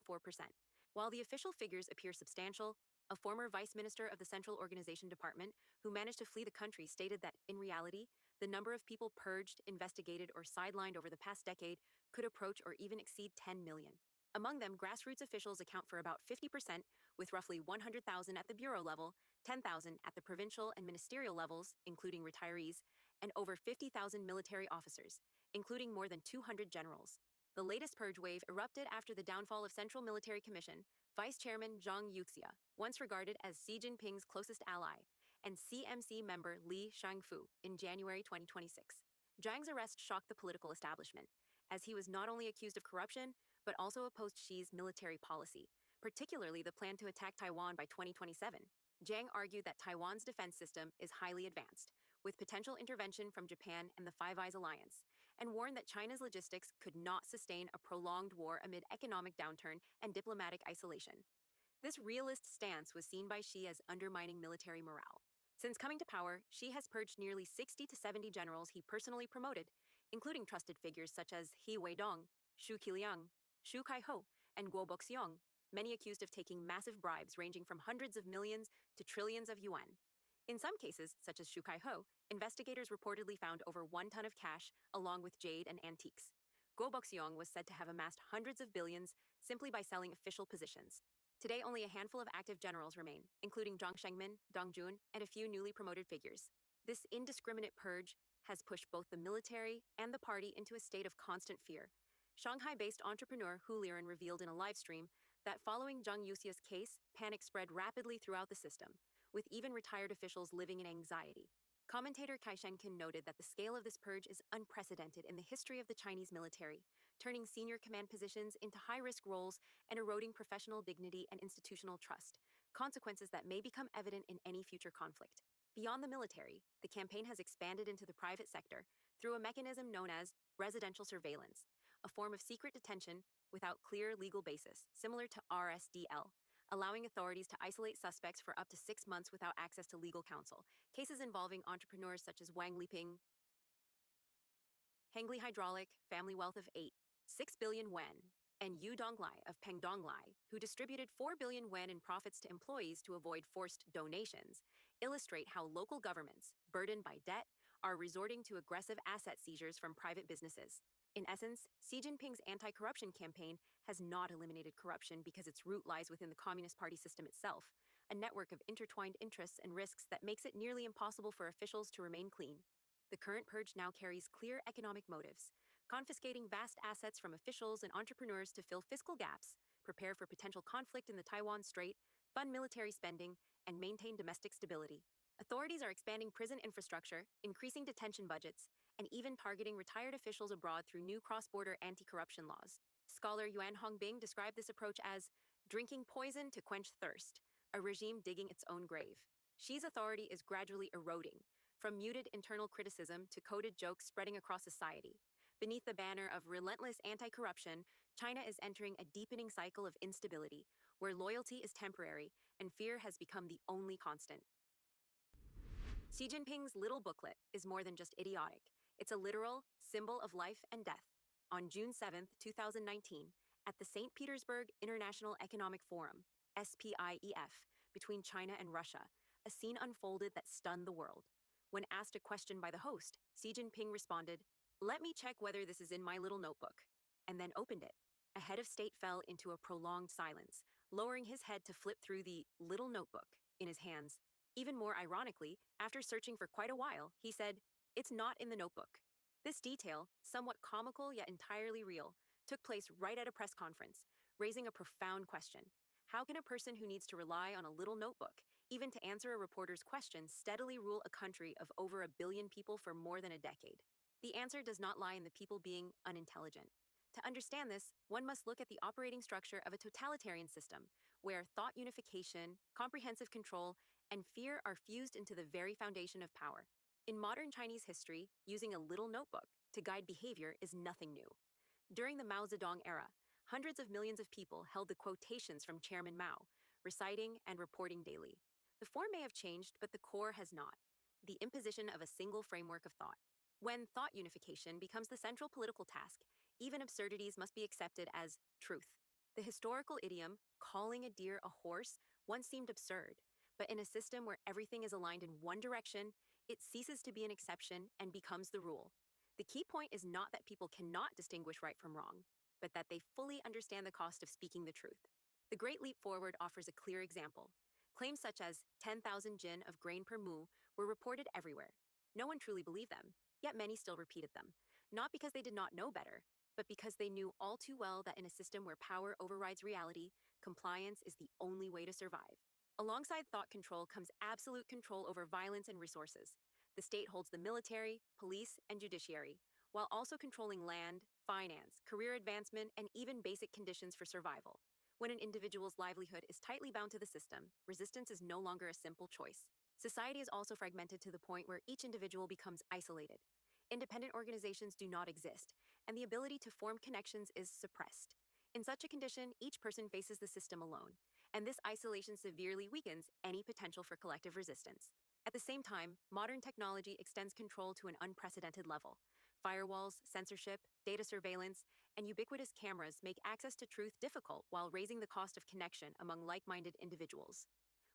While the official figures appear substantial, a former vice minister of the Central Organization Department who managed to flee the country stated that, in reality, the number of people purged, investigated, or sidelined over the past decade could approach or even exceed 10 million. Among them, grassroots officials account for about 50%, with roughly 100,000 at the bureau level, 10,000 at the provincial and ministerial levels, including retirees, and over 50,000 military officers, including more than 200 generals. The latest purge wave erupted after the downfall of Central Military Commission Vice Chairman Zhang Yuxia, once regarded as Xi Jinping's closest ally, and CMC member Li Shangfu in January 2026. Zhang's arrest shocked the political establishment, as he was not only accused of corruption, but also opposed Xi's military policy, particularly the plan to attack Taiwan by 2027. Zhang argued that Taiwan's defense system is highly advanced, with potential intervention from Japan and the Five Eyes Alliance, and warned that China's logistics could not sustain a prolonged war amid economic downturn and diplomatic isolation. This realist stance was seen by Xi as undermining military morale. Since coming to power, Xi has purged nearly 60 to 70 generals he personally promoted, including trusted figures such as He Weidong, Xu Qiliang, Xu Kaiho, and Guo Boxiong, many accused of taking massive bribes ranging from hundreds of millions to trillions of yuan. In some cases, such as Xu Kaiho, investigators reportedly found over 1 ton of cash along with jade and antiques. Guo Boxiong was said to have amassed hundreds of billions simply by selling official positions. Today, only a handful of active generals remain, including Zhang Shengmin, Dong Jun, and a few newly promoted figures. This indiscriminate purge has pushed both the military and the party into a state of constant fear. Shanghai-based entrepreneur Hu Liren revealed in a live stream that following Zhang Yuxia's case, panic spread rapidly throughout the system, with even retired officials living in anxiety. Commentator Kai Shenkin noted that the scale of this purge is unprecedented in the history of the Chinese military, turning senior command positions into high-risk roles and eroding professional dignity and institutional trust, consequences that may become evident in any future conflict. Beyond the military, the campaign has expanded into the private sector through a mechanism known as residential surveillance, a form of secret detention without clear legal basis, similar to RSDL, allowing authorities to isolate suspects for up to 6 months without access to legal counsel. Cases involving entrepreneurs such as Wang Liping, Hengli Hydraulic, family wealth of 6 billion yuan, and Yu Donglai of Pengdonglai, who distributed 4 billion yuan in profits to employees to avoid forced donations, illustrate how local governments, burdened by debt, are resorting to aggressive asset seizures from private businesses. In essence, Xi Jinping's anti-corruption campaign has not eliminated corruption because its root lies within the Communist Party system itself, a network of intertwined interests and risks that makes it nearly impossible for officials to remain clean. The current purge now carries clear economic motives, confiscating vast assets from officials and entrepreneurs to fill fiscal gaps, prepare for potential conflict in the Taiwan Strait, fund military spending, and maintain domestic stability. Authorities are expanding prison infrastructure, increasing detention budgets, and even targeting retired officials abroad through new cross-border anti-corruption laws. Scholar Yuan Hongbing described this approach as drinking poison to quench thirst, a regime digging its own grave. Xi's authority is gradually eroding, from muted internal criticism to coded jokes spreading across society. Beneath the banner of relentless anti-corruption, China is entering a deepening cycle of instability, where loyalty is temporary and fear has become the only constant. Xi Jinping's little booklet is more than just idiotic. It's a literal symbol of life and death. On June 7, 2019, at the St. Petersburg International Economic Forum, SPIEF, between China and Russia, a scene unfolded that stunned the world. When asked a question by the host, Xi Jinping responded, "Let me check whether this is in my little notebook," and then opened it. A head of state fell into a prolonged silence, lowering his head to flip through the little notebook in his hands. Even more ironically, after searching for quite a while, he said, "It's not in the notebook." This detail, somewhat comical yet entirely real, took place right at a press conference, raising a profound question. How can a person who needs to rely on a little notebook, even to answer a reporter's question, steadily rule a country of over 1 billion people for more than a decade? The answer does not lie in the people being unintelligent. To understand this, one must look at the operating structure of a totalitarian system, where thought unification, comprehensive control, and fear are fused into the very foundation of power. In modern Chinese history, using a little notebook to guide behavior is nothing new. During the Mao Zedong era, hundreds of millions of people held the quotations from Chairman Mao, reciting and reporting daily. The form may have changed, but the core has not. The imposition of a single framework of thought. When thought unification becomes the central political task, even absurdities must be accepted as truth. The historical idiom, calling a deer a horse, once seemed absurd, but in a system where everything is aligned in one direction, it ceases to be an exception and becomes the rule. The key point is not that people cannot distinguish right from wrong, but that they fully understand the cost of speaking the truth. The Great Leap Forward offers a clear example. Claims such as 10,000 jin of grain per mu were reported everywhere. No one truly believed them, yet many still repeated them, not because they did not know better, but because they knew all too well that in a system where power overrides reality, compliance is the only way to survive. Alongside thought control comes absolute control over violence and resources. The state holds the military, police, and judiciary, while also controlling land, finance, career advancement, and even basic conditions for survival. When an individual's livelihood is tightly bound to the system, resistance is no longer a simple choice. Society is also fragmented to the point where each individual becomes isolated. Independent organizations do not exist, and the ability to form connections is suppressed. In such a condition, each person faces the system alone, and this isolation severely weakens any potential for collective resistance. At the same time, modern technology extends control to an unprecedented level. Firewalls, censorship, data surveillance, and ubiquitous cameras make access to truth difficult while raising the cost of connection among like-minded individuals.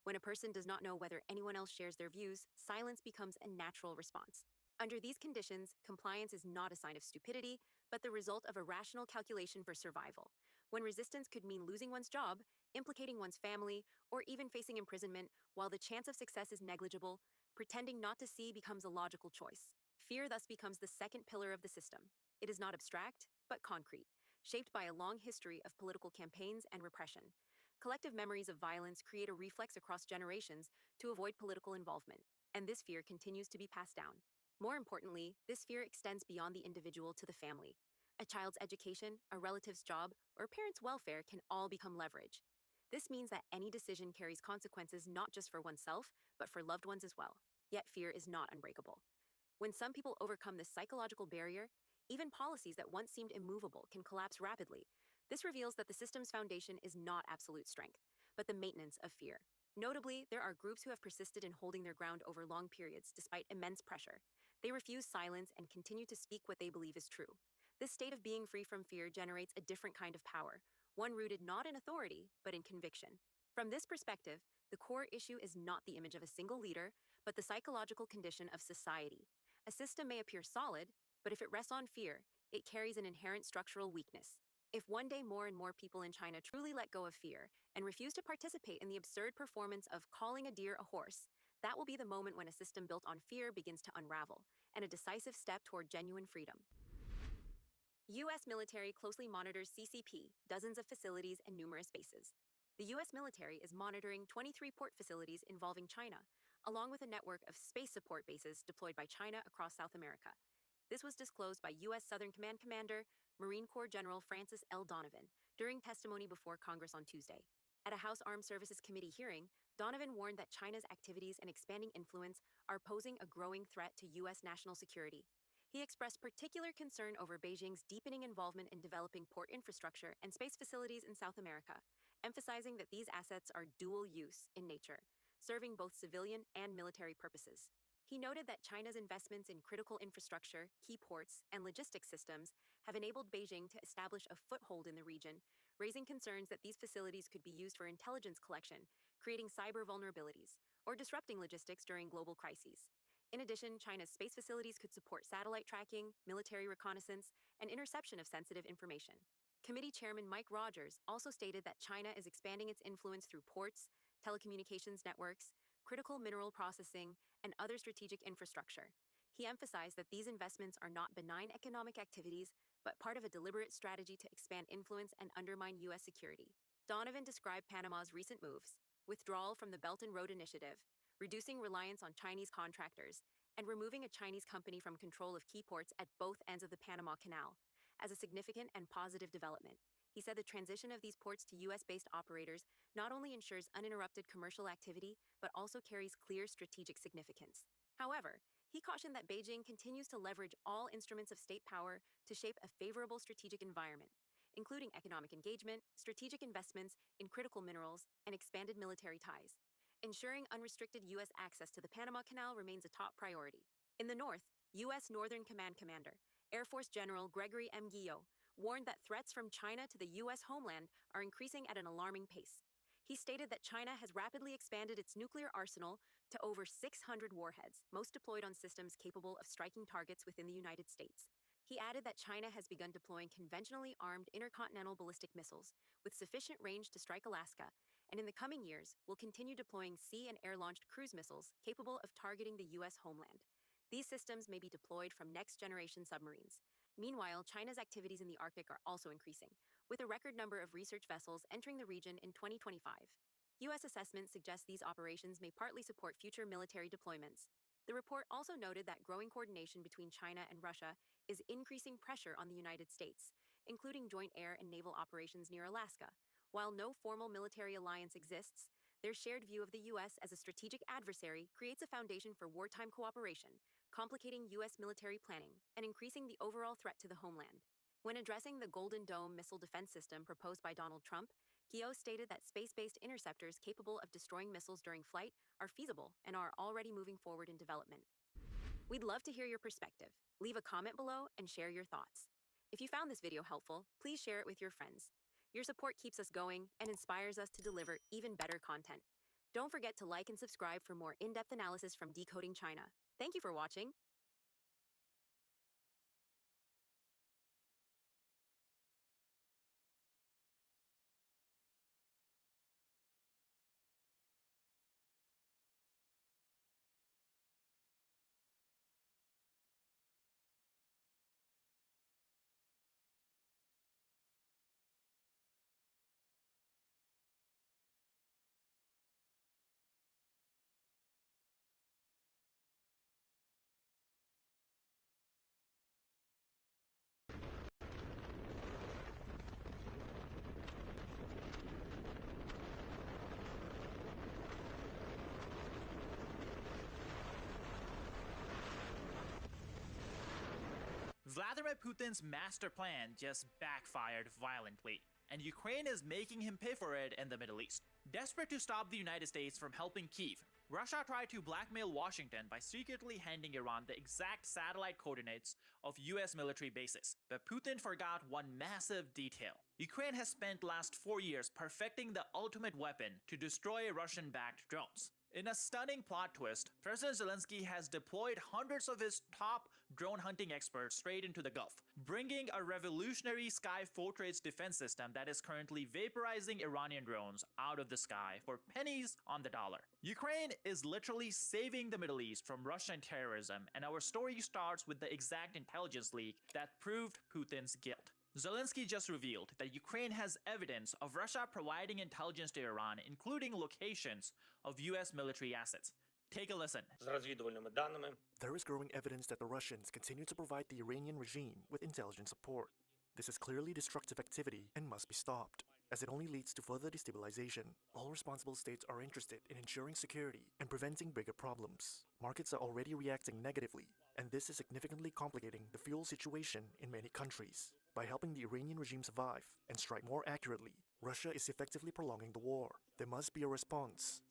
When a person does not know whether anyone else shares their views, silence becomes a natural response. Under these conditions, compliance is not a sign of stupidity, but the result of a rational calculation for survival. when resistance could mean losing one's job, implicating one's family, or even facing imprisonment, while the chance of success is negligible, pretending not to see becomes a logical choice. Fear thus becomes the second pillar of the system. It is not abstract, but concrete, shaped by a long history of political campaigns and repression. Collective memories of violence create a reflex across generations to avoid political involvement, and this fear continues to be passed down. More importantly, this fear extends beyond the individual to the family. A child's education, a relative's job, or a parent's welfare can all become leverage. This means that any decision carries consequences not just for oneself, but for loved ones as well. Yet fear is not unbreakable. When some people overcome this psychological barrier, even policies that once seemed immovable can collapse rapidly. This reveals that the system's foundation is not absolute strength, but the maintenance of fear. Notably, there are groups who have persisted in holding their ground over long periods despite immense pressure. They refuse silence and continue to speak what they believe is true. This state of being free from fear generates a different kind of power, one rooted not in authority, but in conviction. From this perspective, the core issue is not the image of a single leader, but the psychological condition of society. A system may appear solid, but if it rests on fear, it carries an inherent structural weakness. If one day more and more people in China truly let go of fear and refuse to participate in the absurd performance of calling a deer a horse, that will be the moment when a system built on fear begins to unravel, and a decisive step toward genuine freedom. U.S. military closely monitors CCP, dozens of facilities, and numerous bases. The U.S. military is monitoring 23 port facilities involving China, along with a network of space support bases deployed by China across South America. This was disclosed by U.S. Southern Command Commander, Marine Corps General Francis L. Donovan, during testimony before Congress on Tuesday. At a House Armed Services Committee hearing, Donovan warned that China's activities and expanding influence are posing a growing threat to U.S. national security. He expressed particular concern over Beijing's deepening involvement in developing port infrastructure and space facilities in South America, emphasizing that these assets are dual use in nature, serving both civilian and military purposes. He noted that China's investments in critical infrastructure, key ports, and logistics systems have enabled Beijing to establish a foothold in the region, raising concerns that these facilities could be used for intelligence collection, creating cyber vulnerabilities, or disrupting logistics during global crises. In addition, China's space facilities could support satellite tracking, military reconnaissance, and interception of sensitive information. Committee Chairman Mike Rogers also stated that China is expanding its influence through ports, telecommunications networks, critical mineral processing, and other strategic infrastructure. He emphasized that these investments are not benign economic activities, but part of a deliberate strategy to expand influence and undermine U.S. security. Donovan described Panama's recent moves: withdrawal from the Belt and Road Initiative, reducing reliance on Chinese contractors, and removing a Chinese company from control of key ports at both ends of the Panama Canal, as a significant and positive development. He said the transition of these ports to U.S.-based operators not only ensures uninterrupted commercial activity, but also carries clear strategic significance. However, he cautioned that Beijing continues to leverage all instruments of state power to shape a favorable strategic environment, including economic engagement, strategic investments in critical minerals, and expanded military ties. Ensuring unrestricted U.S. access to the Panama Canal remains a top priority. In the north, U.S. Northern Command Commander, Air Force General Gregory M. Guillot, warned that threats from China to the U.S. homeland are increasing at an alarming pace. He stated that China has rapidly expanded its nuclear arsenal to over 600 warheads, most deployed on systems capable of striking targets within the United States. He added that China has begun deploying conventionally armed intercontinental ballistic missiles with sufficient range to strike Alaska, and in the coming years will continue deploying sea and air-launched cruise missiles capable of targeting the U.S. homeland. These systems may be deployed from next-generation submarines. Meanwhile, China's activities in the Arctic are also increasing, with a record number of research vessels entering the region in 2025. U.S. assessments suggest these operations may partly support future military deployments. The report also noted that growing coordination between China and Russia is increasing pressure on the United States, including joint air and naval operations near Alaska. While no formal military alliance exists, their shared view of the U.S. as a strategic adversary creates a foundation for wartime cooperation, complicating U.S. military planning and increasing the overall threat to the homeland. When addressing the Golden Dome missile defense system proposed by Donald Trump, Guillot stated that space-based interceptors capable of destroying missiles during flight are feasible and are already moving forward in development. We'd love to hear your perspective. Leave a comment below and share your thoughts. If you found this video helpful, please share it with your friends. Your support keeps us going and inspires us to deliver even better content. Don't forget to like and subscribe for more in-depth analysis from Decoding China. Thank you for watching. Vladimir Putin's master plan just backfired violently, and Ukraine is making him pay for it in the Middle East. Desperate to stop the United States from helping Kyiv, Russia tried to blackmail Washington by secretly handing Iran the exact satellite coordinates of US military bases. But Putin forgot one massive detail. Ukraine has spent the last 4 years perfecting the ultimate weapon to destroy Russian-backed drones. In a stunning plot twist, President Zelensky has deployed hundreds of his top drone hunting experts straight into the Gulf, bringing a revolutionary Sky Fortress defense system that is currently vaporizing Iranian drones out of the sky for pennies on the dollar. Ukraine is literally saving the Middle East from Russian terrorism, and our story starts with the exact intelligence leak that proved Putin's guilt. Zelensky just revealed that Ukraine has evidence of Russia providing intelligence to Iran, including locations of US military assets. Take a listen. There is growing evidence that the Russians continue to provide the Iranian regime with intelligence support. This is clearly destructive activity and must be stopped, as it only leads to further destabilization. All responsible states are interested in ensuring security and preventing bigger problems. Markets are already reacting negatively, and this is significantly complicating the fuel situation in many countries. By helping the Iranian regime survive and strike more accurately, Russia is effectively prolonging the war. There must be a response.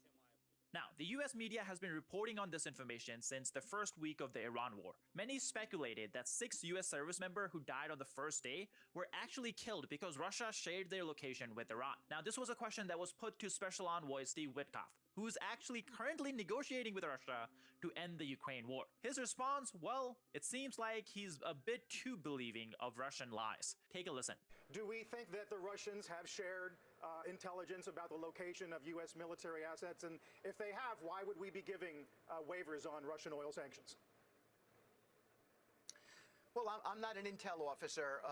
Now, the US media has been reporting on this information since the first week of the Iran war. Many speculated that 6 US service members who died on the first day were actually killed because Russia shared their location with Iran. Now, this was a question that was put to Special Envoy Steve Witkoff, who is actually currently negotiating with Russia to end the Ukraine war. His response, well, it seems like he's a bit too believing of Russian lies. Take a listen. Do we think that the Russians have shared intelligence about the location of U.S. military assets? And if they have, why would we be giving waivers on Russian oil sanctions? Well, I'm not an intel officer,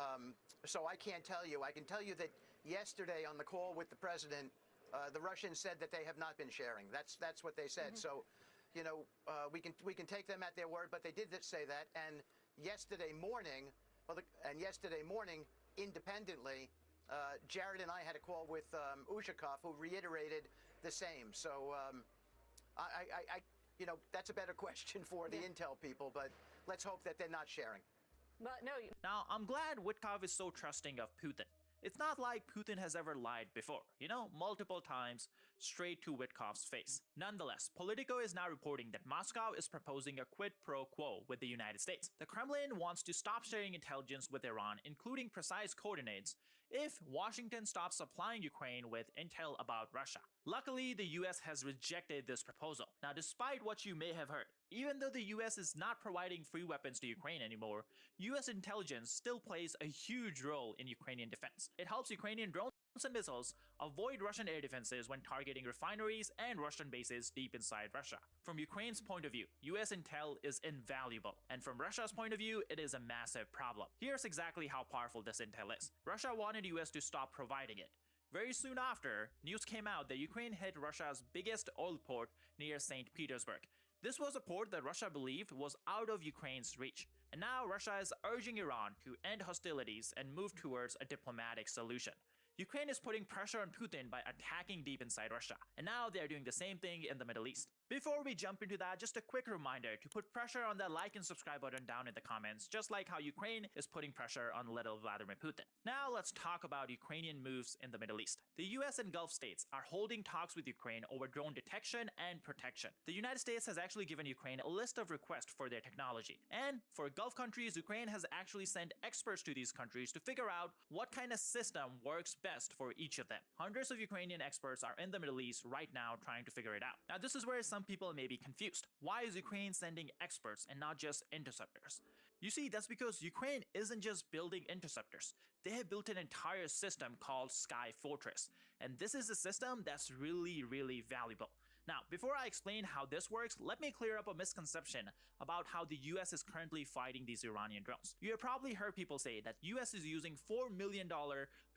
so I can't tell you. I can tell you that yesterday on the call with the president, the Russians said that they have not been sharing. That's what they said. So, you know, we can take them at their word, but they did say that. And yesterday morning, independently, Jared and I had a call with Ushakov, who reiterated the same. So, you know, that's a better question for the intel people, but let's hope that they're not sharing. But no. Now, I'm glad Witkoff is so trusting of Putin. It's not like Putin has ever lied before, you know, multiple times, straight to Witkoff's face. Nonetheless, Politico is now reporting that Moscow is proposing a quid pro quo with the United States. The Kremlin wants to stop sharing intelligence with Iran, including precise coordinates, if Washington stops supplying Ukraine with intel about Russia. Luckily, the US has rejected this proposal. Now, despite what you may have heard, even though the US is not providing free weapons to Ukraine anymore, US intelligence still plays a huge role in Ukrainian defense. It helps Ukrainian drones and missiles avoid Russian air defenses when targeting refineries and Russian bases deep inside Russia. From Ukraine's point of view, US intel is invaluable, and from Russia's point of view, it is a massive problem. Here's exactly how powerful this intel is. Russia wanted US to stop providing it. Very soon after, news came out that Ukraine hit Russia's biggest oil port near St. Petersburg. This was a port that Russia believed was out of Ukraine's reach. And now Russia is urging Iran to end hostilities and move towards a diplomatic solution. Ukraine is putting pressure on Putin by attacking deep inside Russia, and now they are doing the same thing in the Middle East. Before we jump into that, just a quick reminder to put pressure on that like and subscribe button down in the comments, just like how Ukraine is putting pressure on little Vladimir Putin. Now let's talk about Ukrainian moves in the Middle East. The US and Gulf states are holding talks with Ukraine over drone detection and protection. The United States has actually given Ukraine a list of requests for their technology. And for Gulf countries, Ukraine has actually sent experts to these countries to figure out what kind of system works best for each of them. Hundreds of Ukrainian experts are in the Middle East right now trying to figure it out. Now, this is where some people may be confused. Why is Ukraine sending experts and not just interceptors? You see, that's because Ukraine isn't just building interceptors. They have built an entire system called Sky Fortress. And this is a system that's really, really valuable. Now, before I explain how this works, let me clear up a misconception about how the US is currently fighting these Iranian drones. You have probably heard people say that US is using $4 million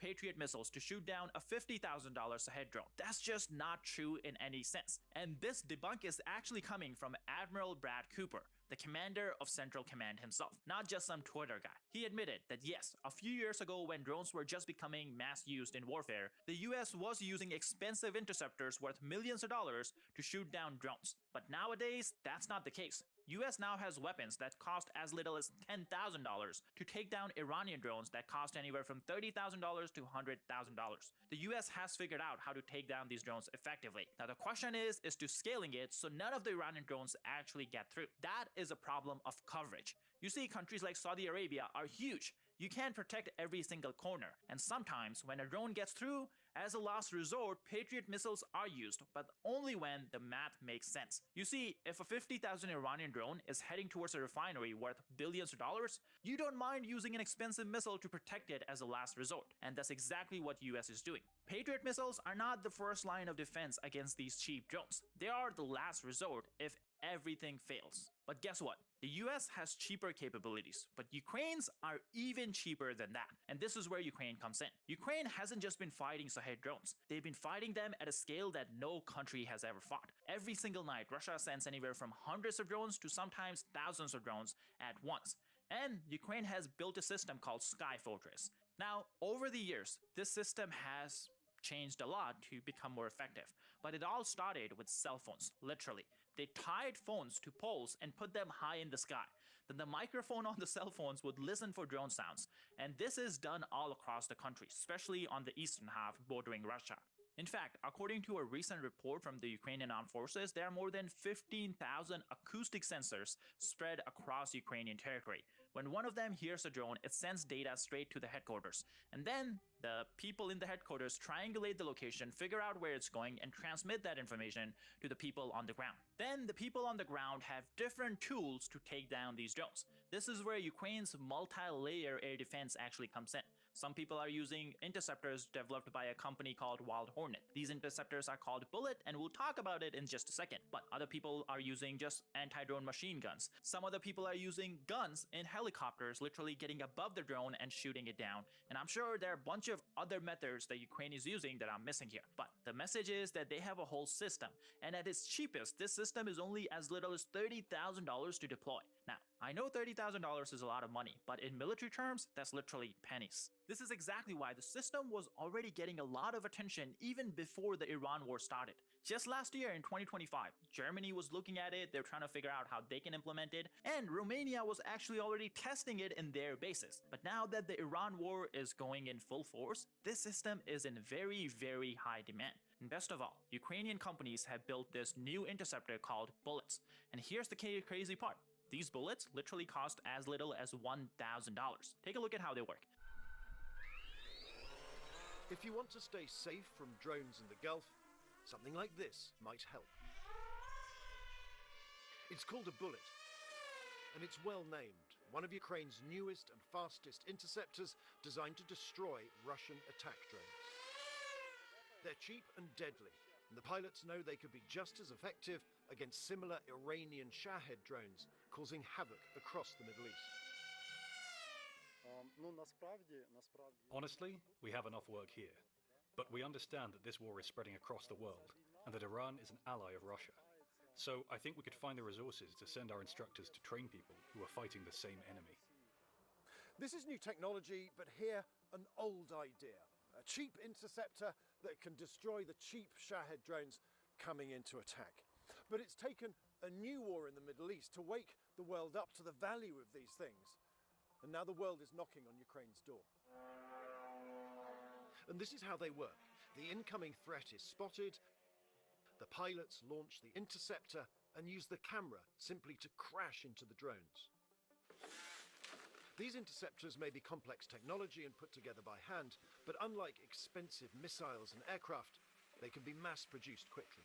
Patriot missiles to shoot down a $50,000 Shahed drone. That's just not true in any sense. And this debunk is actually coming from Admiral Brad Cooper, the commander of Central Command himself, not just some Twitter guy. He admitted that yes, a few years ago when drones were just becoming mass used in warfare, the US was using expensive interceptors worth millions of dollars to shoot down drones. But nowadays, that's not the case. US now has weapons that cost as little as $10,000 to take down Iranian drones that cost anywhere from $30,000 to $100,000. The US has figured out how to take down these drones effectively. Now the question is to scaling it so none of the Iranian drones actually get through. That is a problem of coverage. You see, countries like Saudi Arabia are huge. You can't protect every single corner, and sometimes when a drone gets through, as a last resort, Patriot missiles are used, but only when the math makes sense. You see, if a 50,000 Iranian drone is heading towards a refinery worth billions of dollars, you don't mind using an expensive missile to protect it as a last resort, and that's exactly what US is doing. Patriot missiles are not the first line of defense against these cheap drones. They are the last resort if everything fails. But guess what? The US has cheaper capabilities, but Ukraine's are even cheaper than that. And this is where Ukraine comes in. Ukraine hasn't just been fighting Shahed drones. They've been fighting them at a scale that no country has ever fought. Every single night, Russia sends anywhere from hundreds of drones to sometimes thousands of drones at once. And Ukraine has built a system called Sky Fortress. Now, over the years, this system has changed a lot to become more effective. But it all started with cell phones, literally. They tied phones to poles and put them high in the sky. Then the microphone on the cell phones would listen for drone sounds. And this is done all across the country, especially on the eastern half bordering Russia. In fact, according to a recent report from the Ukrainian Armed Forces, there are more than 15,000 acoustic sensors spread across Ukrainian territory. When one of them hears a drone, it sends data straight to the headquarters. And then the people in the headquarters triangulate the location, figure out where it's going, and transmit that information to the people on the ground. Then the people on the ground have different tools to take down these drones. This is where Ukraine's multi-layer air defense actually comes in. Some people are using interceptors developed by a company called Wild Hornet. These interceptors are called Bullet, and we'll talk about it in just a second. But other people are using just anti-drone machine guns. Some other people are using guns in helicopters, literally getting above the drone and shooting it down. And I'm sure there are a bunch of other methods that Ukraine is using that I'm missing here. But the message is that they have a whole system. And at its cheapest, this system is only as little as $30,000 to deploy. Now, I know $30,000 is a lot of money, but in military terms, that's literally pennies. This is exactly why the system was already getting a lot of attention even before the Iran war started. Just last year in 2025, Germany was looking at it, they're trying to figure out how they can implement it, and Romania was actually already testing it in their bases. But now that the Iran war is going in full force, this system is in very, very high demand. And best of all, Ukrainian companies have built this new interceptor called Bullets. And here's the crazy part. These bullets literally cost as little as $1,000. Take a look at how they work. If you want to stay safe from drones in the Gulf, something like this might help. It's called a Bullet, and it's well named, one of Ukraine's newest and fastest interceptors designed to destroy Russian attack drones. They're cheap and deadly, and the pilots know they could be just as effective against similar Iranian Shahed drones, causing havoc across the Middle East. Honestly, we have enough work here. But we understand that this war is spreading across the world, and that Iran is an ally of Russia. So I think we could find the resources to send our instructors to train people who are fighting the same enemy. This is new technology, but here, an old idea. A cheap interceptor that can destroy the cheap Shahed drones coming in to attack. But it's taken a new war in the Middle East to wake the world up to the value of these things. And now the world is knocking on Ukraine's door. And this is how they work. The incoming threat is spotted, the pilots launch the interceptor and use the camera simply to crash into the drones. These interceptors may be complex technology and put together by hand, but unlike expensive missiles and aircraft, they can be mass-produced quickly.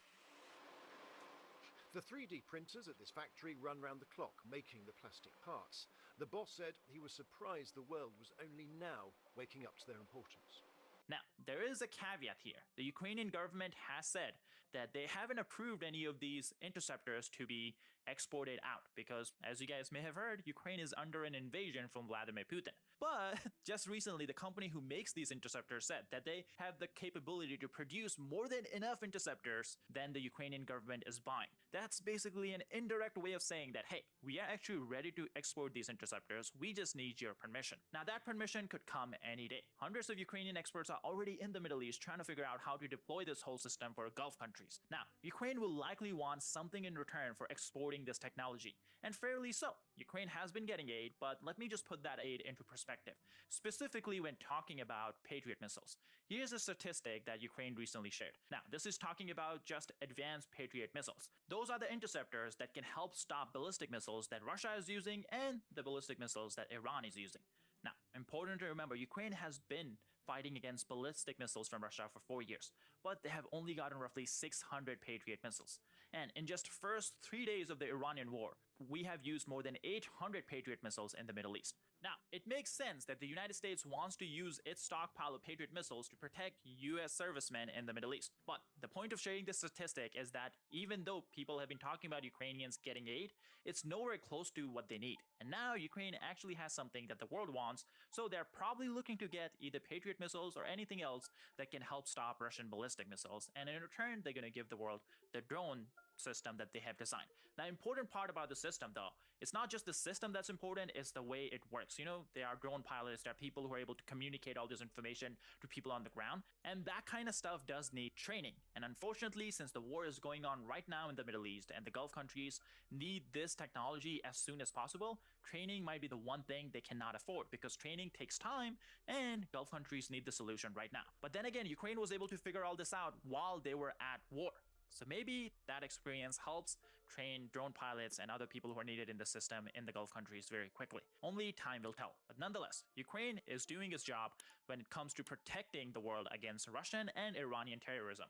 The 3D printers at this factory run round the clock, making the plastic parts. The boss said he was surprised the world was only now waking up to their importance. Now, there is a caveat here. The Ukrainian government has said that they haven't approved any of these interceptors to be exported out because, as you guys may have heard, Ukraine is under an invasion from Vladimir Putin. But just recently, the company who makes these interceptors said that they have the capability to produce more than enough interceptors than the Ukrainian government is buying. That's basically an indirect way of saying that, hey, we are actually ready to export these interceptors. We just need your permission. Now, that permission could come any day. Hundreds of Ukrainian experts are already in the Middle East trying to figure out how to deploy this whole system for Gulf countries. Now, Ukraine will likely want something in return for exporting sharing this technology, and fairly so. Ukraine has been getting aid, but let me just put that aid into perspective, specifically when talking about Patriot missiles. Here's a statistic that Ukraine recently shared. Now, this is talking about just advanced Patriot missiles. Those are the interceptors that can help stop ballistic missiles that Russia is using and the ballistic missiles that Iran is using. Now, important to remember, Ukraine has been fighting against ballistic missiles from Russia for 4 years, but they have only gotten roughly 600 Patriot missiles. And in just first 3 days of the Iranian war, we have used more than 800 Patriot missiles in the Middle East. Now, it makes sense that the United States wants to use its stockpile of Patriot missiles to protect US servicemen in the Middle East. But the point of sharing this statistic is that even though people have been talking about Ukrainians getting aid, it's nowhere close to what they need. And now Ukraine actually has something that the world wants, so they're probably looking to get either Patriot missiles or anything else that can help stop Russian ballistic missiles. And in return, they're going to give the world the drone system that they have designed. The important part about the system, though, it's not just the system that's important, it's the way it works. You know, there are drone pilots, there are people who are able to communicate all this information to people on the ground, and that kind of stuff does need training. And unfortunately, since the war is going on right now in the Middle East and the Gulf countries need this technology as soon as possible, training might be the one thing they cannot afford, because training takes time and Gulf countries need the solution right now. But then again, Ukraine was able to figure all this out while they were at war. So maybe that experience helps train drone pilots and other people who are needed in the system in the Gulf countries very quickly. Only time will tell. But nonetheless, Ukraine is doing its job when it comes to protecting the world against Russian and Iranian terrorism.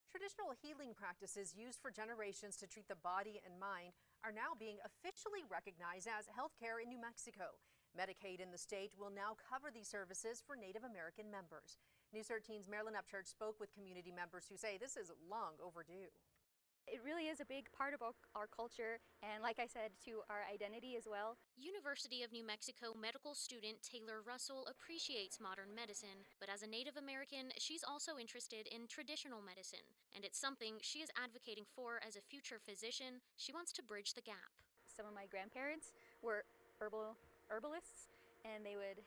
Traditional healing practices used for generations to treat the body and mind are now being officially recognized as healthcare in New Mexico. Medicaid in the state will now cover these services for Native American members. News 13's Marilyn Upchurch spoke with community members who say this is long overdue. It really is a big part of our culture and, like I said, to our identity as well. University of New Mexico medical student Taylor Russell appreciates modern medicine, but as a Native American, she's also interested in traditional medicine, and it's something she is advocating for as a future physician. She wants to bridge the gap. Some of my grandparents were herbalists, and they would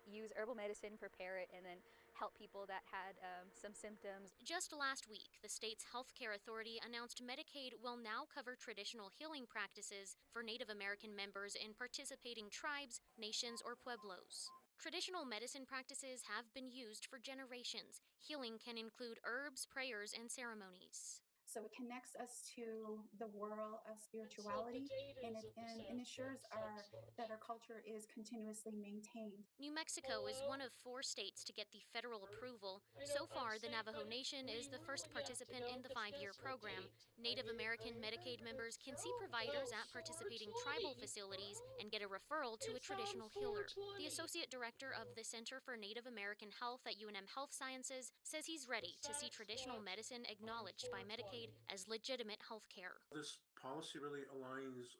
use herbal medicine, prepare it, and then help people that had some symptoms. Just last week, the state's healthcare authority announced Medicaid will now cover traditional healing practices for Native American members in participating tribes, nations, or pueblos. Traditional medicine practices have been used for generations. Healing can include herbs, prayers, and ceremonies. So it connects us to the world of spirituality, and it ensures that our culture is continuously maintained. New Mexico is one of 4 states to get the federal approval. So far, the Navajo Nation is the first participant in the 5-year program. Native American Medicaid members can see providers at participating tribal facilities and get a referral to a traditional healer. The associate director of the Center for Native American Health at UNM Health Sciences says he's ready to see traditional medicine acknowledged by Medicaid as legitimate health care. This policy really aligns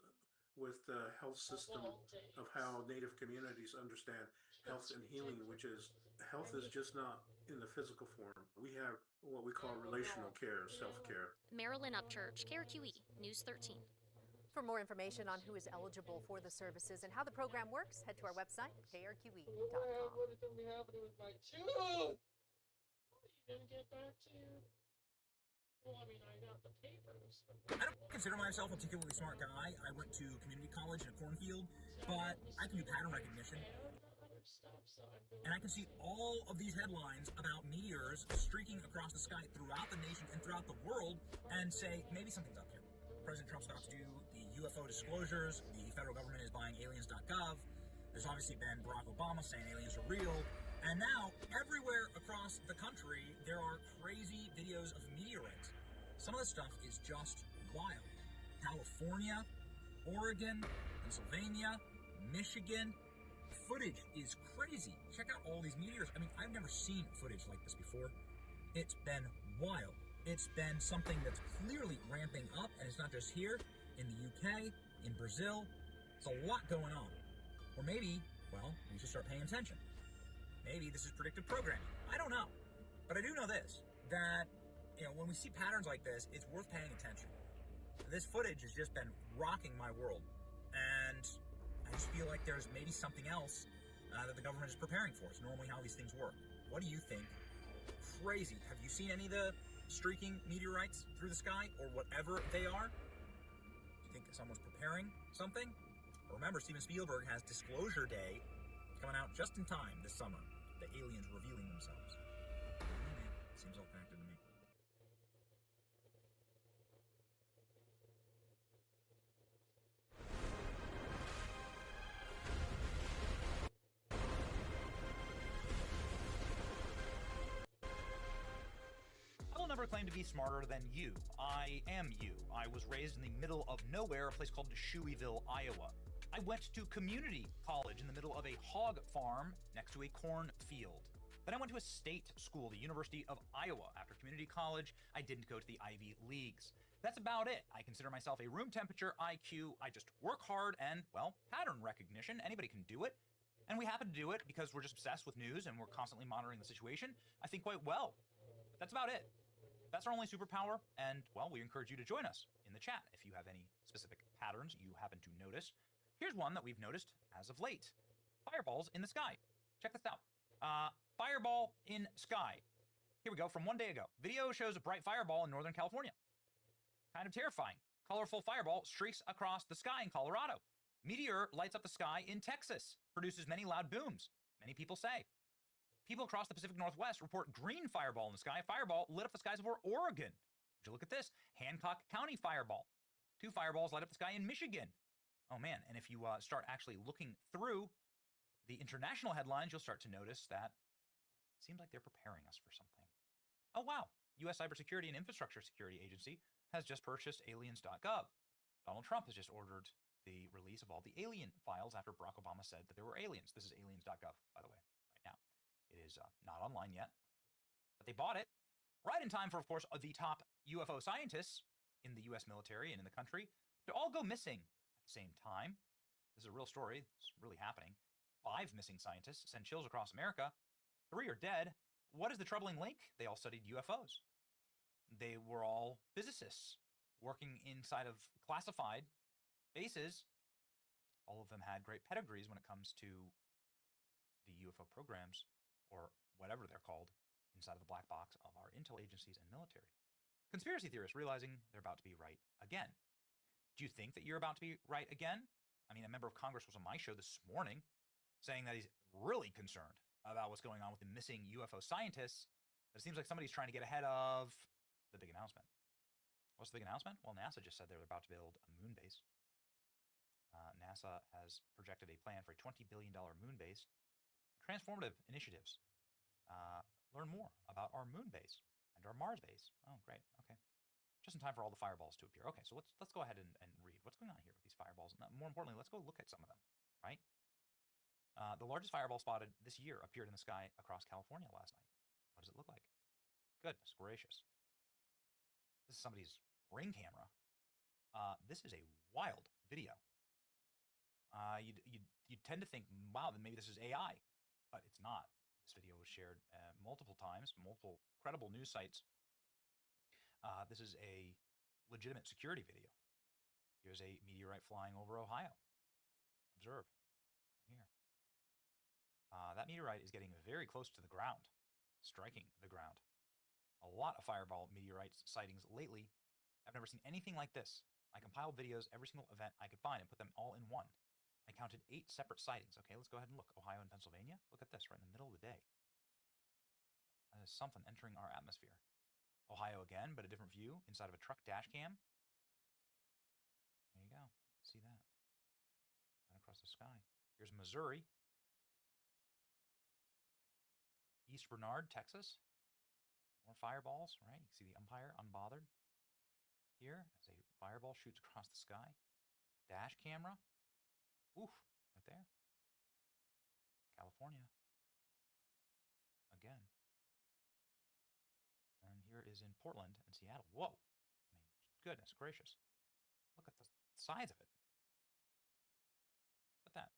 with the health system of how Native communities understand health and healing, which is health is just not in the physical form. We have what we call relational care, self-care. Marilyn Upchurch, KRQE, News 13. For more information on who is eligible for the services and how the program works, head to our website, krqe.com. What is going to be happening with my tooth? He didn't get back to you. Well, I mean, I got the papers. I don't consider myself a particularly smart guy. I went to community college in a cornfield, but I can do pattern recognition. And I can see all of these headlines about meteors streaking across the sky throughout the nation and throughout the world and say, maybe something's up here. President Trump's got to do the UFO disclosures. The federal government is buying aliens.gov. There's obviously been Barack Obama saying aliens are real. And now, everywhere across the country, there are crazy videos of meteorites. Some of this stuff is just wild. California, Oregon, Pennsylvania, Michigan. Footage is crazy. Check out all these meteors. I mean, I've never seen footage like this before. It's been wild. It's been something that's clearly ramping up, and it's not just here, in the UK, in Brazil. It's a lot going on. Or maybe, well, we should start paying attention. Maybe this is predictive programming. I don't know. But I do know this, that, when we see patterns like this, it's worth paying attention. This footage has just been rocking my world. And I just feel like there's maybe something else that the government is preparing for. It's normally how these things work. What do you think? Crazy. Have you seen any of the streaking meteorites through the sky, or whatever they are? Do you think someone's preparing something? Remember, Steven Spielberg has Disclosure Day coming out just in time this summer. The aliens revealing themselves. Maybe. Seems all connected to me. I will never claim to be smarter than you. I am you. I was raised in the middle of nowhere, a place called Shoeyville, Iowa. I went to community college in the middle of a hog farm next to a cornfield. Then I went to a state school, the University of Iowa. After community college, I didn't go to the Ivy Leagues. That's about it. I consider myself a room temperature IQ. I just work hard and, well, pattern recognition. Anybody can do it. And we happen to do it because we're just obsessed with news and we're constantly monitoring the situation, I think, quite well. That's about it. That's our only superpower, and, well, we encourage you to join us in the chat if you have any specific patterns you happen to notice. Here's one that we've noticed as of late. Fireballs in the sky. Check this out. Fireball in sky. Here we go, from one day ago. Video shows a bright fireball in Northern California. Kind of terrifying. Colorful fireball streaks across the sky in Colorado. Meteor lights up the sky in Texas. Produces many loud booms, many people say. People across the Pacific Northwest report green fireball in the sky. Fireball lit up the skies over Oregon. Would you look at this? Hancock County fireball. 2 fireballs light up the sky in Michigan. Oh man, and if you start actually looking through the international headlines, you'll start to notice that it seems like they're preparing us for something. Oh wow, U.S. Cybersecurity and Infrastructure Security Agency has just purchased aliens.gov. Donald Trump has just ordered the release of all the alien files after Barack Obama said that there were aliens. This is aliens.gov, by the way, right now. It is not online yet, but they bought it right in time for, of course, the top UFO scientists in the U.S. military and in the country to all go missing at the same time. This is a real story. It's really happening. 5 missing scientists send chills across America. 3 are dead. What is the troubling link? They all studied UFOs. They were all physicists working inside of classified bases. All of them had great pedigrees when it comes to the UFO programs, or whatever they're called, inside of the black box of our intel agencies and military. Conspiracy theorists realizing they're about to be right again. Do you think that you're about to be right again? I mean, a member of Congress was on my show this morning saying that he's really concerned about what's going on with the missing UFO scientists. It seems like somebody's trying to get ahead of the big announcement. What's the big announcement? Well, NASA just said they're about to build a moon base. NASA has projected a plan for a $20 billion moon base. Transformative initiatives. Learn more about our moon base and our Mars base. Oh, great. Okay. Just in time for all the fireballs to appear. Okay, so let's go ahead and read what's going on here with these fireballs. And more importantly, let's go look at some of them, right? The largest fireball spotted this year appeared in the sky across California last night. What does it look like? Goodness gracious. This is somebody's ring camera. This is a wild video. You'd tend to think, wow, then maybe this is AI, but it's not. This video was shared multiple times, multiple credible news sites. This is a legitimate security video. Here's a meteorite flying over Ohio. Observe here. That meteorite is getting very close to the ground, striking the ground. A lot of fireball meteorite sightings lately. I've never seen anything like this. I compiled videos, every single event I could find, and put them all in one. I counted 8 separate sightings. Okay, let's go ahead and look. Ohio and Pennsylvania. Look at this, right in the middle of the day. That is something entering our atmosphere. Ohio again, but a different view inside of a truck dash cam. There you go. See that? Right across the sky. Here's Missouri. East Bernard, Texas. More fireballs, right? You can see the umpire unbothered. Here, as a fireball shoots across the sky. Dash camera. Oof, right there. California. Again. And here is in Portland and Seattle. Whoa. I mean, goodness gracious. Look at the size of it. Look at that.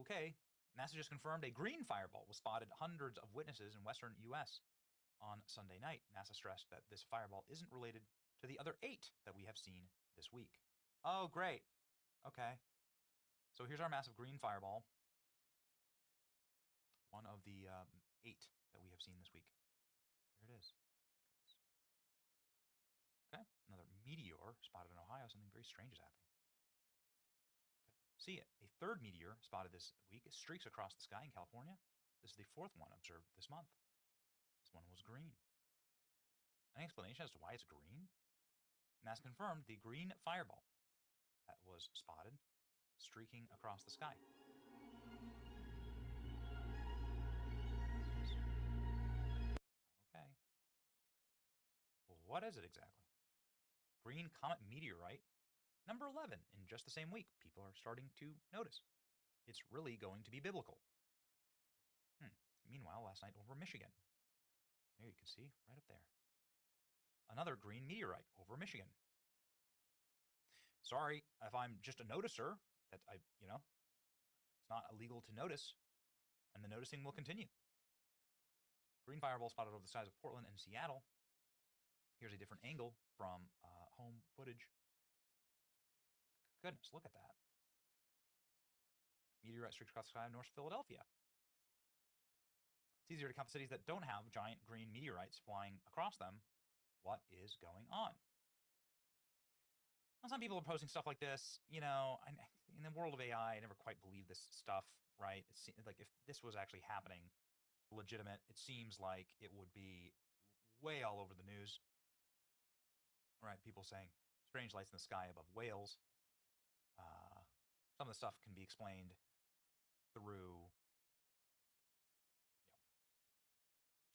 Okay. NASA just confirmed a green fireball was spotted hundreds of witnesses in western U.S. on Sunday night. NASA stressed that this fireball isn't related to the other 8 that we have seen this week. Oh, great. Okay. So here's our massive green fireball. One of the 8 that we have seen this week. There it is. Okay, another meteor spotted in Ohio. Something very strange is happening. Okay, see it. A third meteor spotted this week. It streaks across the sky in California. This is the 4th one observed this month. This one was green. Any explanation as to why it's green? NASA confirmed the green fireball that was spotted streaking across the sky. Okay. Well, what is it exactly? Green comet meteorite, number 11 in just the same week. People are starting to notice. It's really going to be biblical. Meanwhile, last night over Michigan. There you can see, right up there. Another green meteorite over Michigan. Sorry if I'm just a noticer that it's not illegal to notice, and the noticing will continue. Green fireball spotted over the skies of Portland and Seattle. Here's a different angle from home footage. Goodness, look at that. Meteorite streaks across the sky of North Philadelphia. It's easier to count the cities that don't have giant green meteorites flying across them. What is going on? Well, some people are posting stuff like this. In the world of AI, I never quite believe this stuff, right? It's like if this was actually happening, legitimate, it seems like it would be way all over the news. Right? People saying strange lights in the sky above Wales. Some of the stuff can be explained through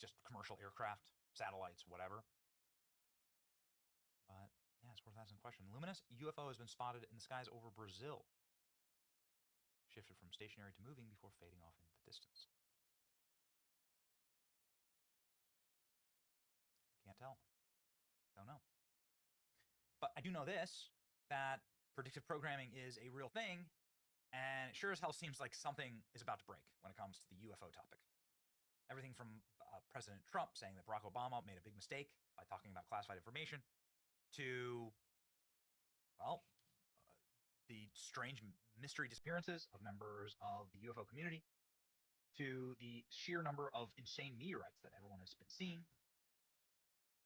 just commercial aircraft, satellites, whatever. But yeah, it's worth asking a question. Luminous UFO has been spotted in the skies over Brazil. Shifted from stationary to moving before fading off into the distance. Can't tell. Don't know. But I do know this, that predictive programming is a real thing, and it sure as hell seems like something is about to break when it comes to the UFO topic. Everything from President Trump saying that Barack Obama made a big mistake by talking about classified information to, the strange mystery disappearances of members of the UFO community, to the sheer number of insane meteorites that everyone has been seeing.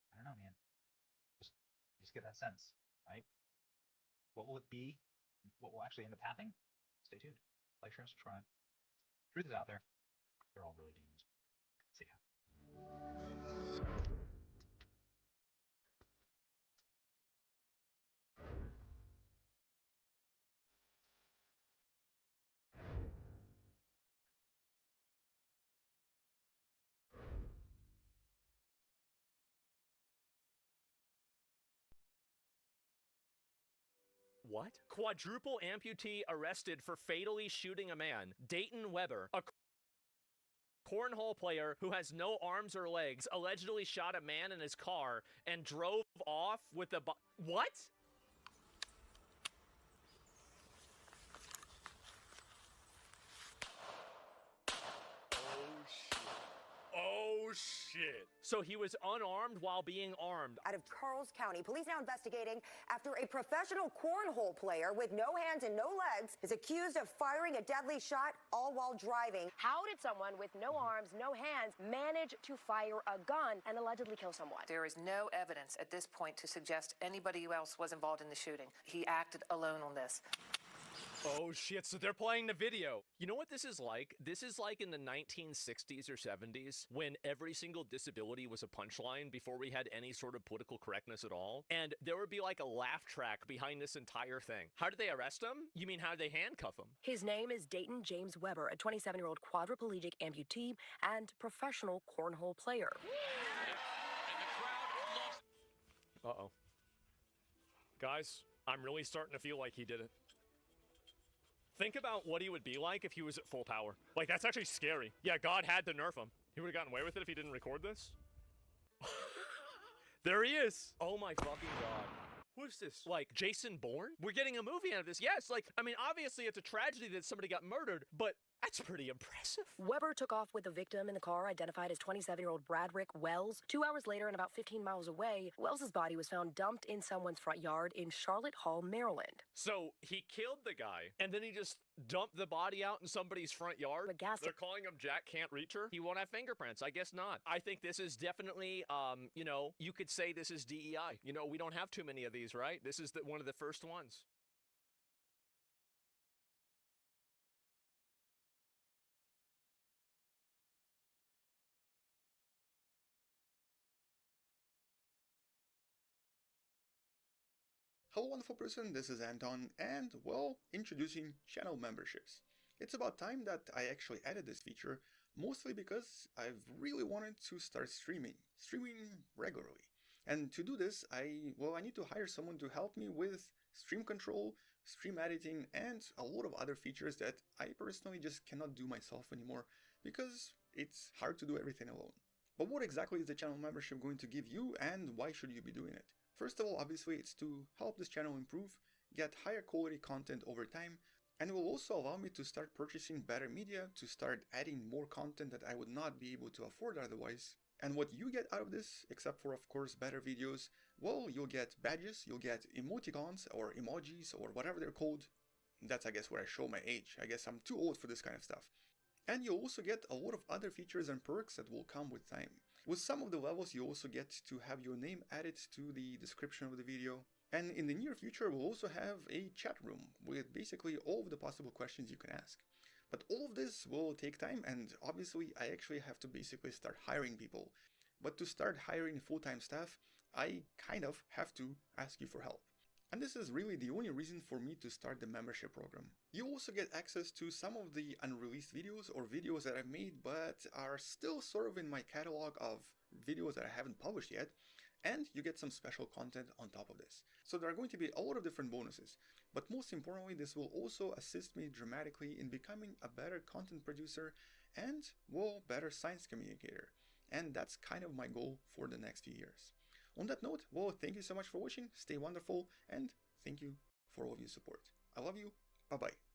I don't know, man. Just get that sense, right? What will it be? What will actually end up happening? Stay tuned. Like, share, and subscribe. Truth is out there. They're all really demons. See ya. What? Quadruple amputee arrested for fatally shooting a man. Dayton Weber, a cornhole player who has no arms or legs, allegedly shot a man in his car and drove off with a what? Oh shit. So he was unarmed while being armed. Out of Charles County, police now investigating after a professional cornhole player with no hands and no legs is accused of firing a deadly shot all while driving. How did someone with no arms, no hands manage to fire a gun and allegedly kill someone? There is no evidence at this point to suggest anybody else was involved in the shooting. He acted alone on this. Oh shit, so they're playing the video. You know what this is like? This is like in the 1960s or 70s when every single disability was a punchline before we had any sort of political correctness at all. And there would be like a laugh track behind this entire thing. How did they arrest him? You mean how did they handcuff him? His name is Dayton James Weber, a 27-year-old quadriplegic amputee and professional cornhole player. Uh-oh. Guys, I'm really starting to feel like he did it. Think about what he would be like if he was at full power. Like, that's actually scary. Yeah, God had to nerf him. He would have gotten away with it if he didn't record this. There he is. Oh my fucking God. Who is this? Like, Jason Bourne? We're getting a movie out of this. Yes, like, I mean, obviously it's a tragedy that somebody got murdered, but That's pretty impressive. Weber took off with the victim in the car, identified as 27-year-old Bradrick Wells. 2 hours later, and about 15 miles away, Wells's body was found dumped in someone's front yard in Charlotte Hall, Maryland. So he killed the guy, and then he just dumped the body out in somebody's front yard? They're calling him Jack Can't Reach Her? He won't have fingerprints. I guess not. I think this is definitely, you know, you could say this is DEI. You know, we don't have too many of these, right? This is one of the first ones. Hello wonderful person, this is Anton, and well, introducing channel memberships. It's about time that I actually added this feature, mostly because I've really wanted to start streaming regularly. And to do this, I need to hire someone to help me with stream control, stream editing, and a lot of other features that I personally just cannot do myself anymore, because it's hard to do everything alone. But what exactly is the channel membership going to give you, and why should you be doing it? First of all, obviously, it's to help this channel improve, get higher quality content over time, and it will also allow me to start purchasing better media, to start adding more content that I would not be able to afford otherwise. And what you get out of this, except for of course better videos, well, you'll get badges, you'll get emoticons or emojis or whatever they're called. That's I guess where I show my age. I guess I'm too old for this kind of stuff. And you'll also get a lot of other features and perks that will come with time. With some of the levels, you also get to have your name added to the description of the video. And in the near future, we'll also have a chat room with basically all of the possible questions you can ask. But all of this will take time, and obviously I actually have to basically start hiring people. But to start hiring full-time staff, I kind of have to ask you for help. And this is really the only reason for me to start the membership program. You also get access to some of the unreleased videos or videos that I've made but are still sort of in my catalog of videos that I haven't published yet, and you get some special content on top of this. So there are going to be a lot of different bonuses, but most importantly, this will also assist me dramatically in becoming a better content producer and, well, better science communicator. And that's kind of my goal for the next few years. On that note, well, thank you so much for watching, stay wonderful, and thank you for all of your support. I love you, bye-bye.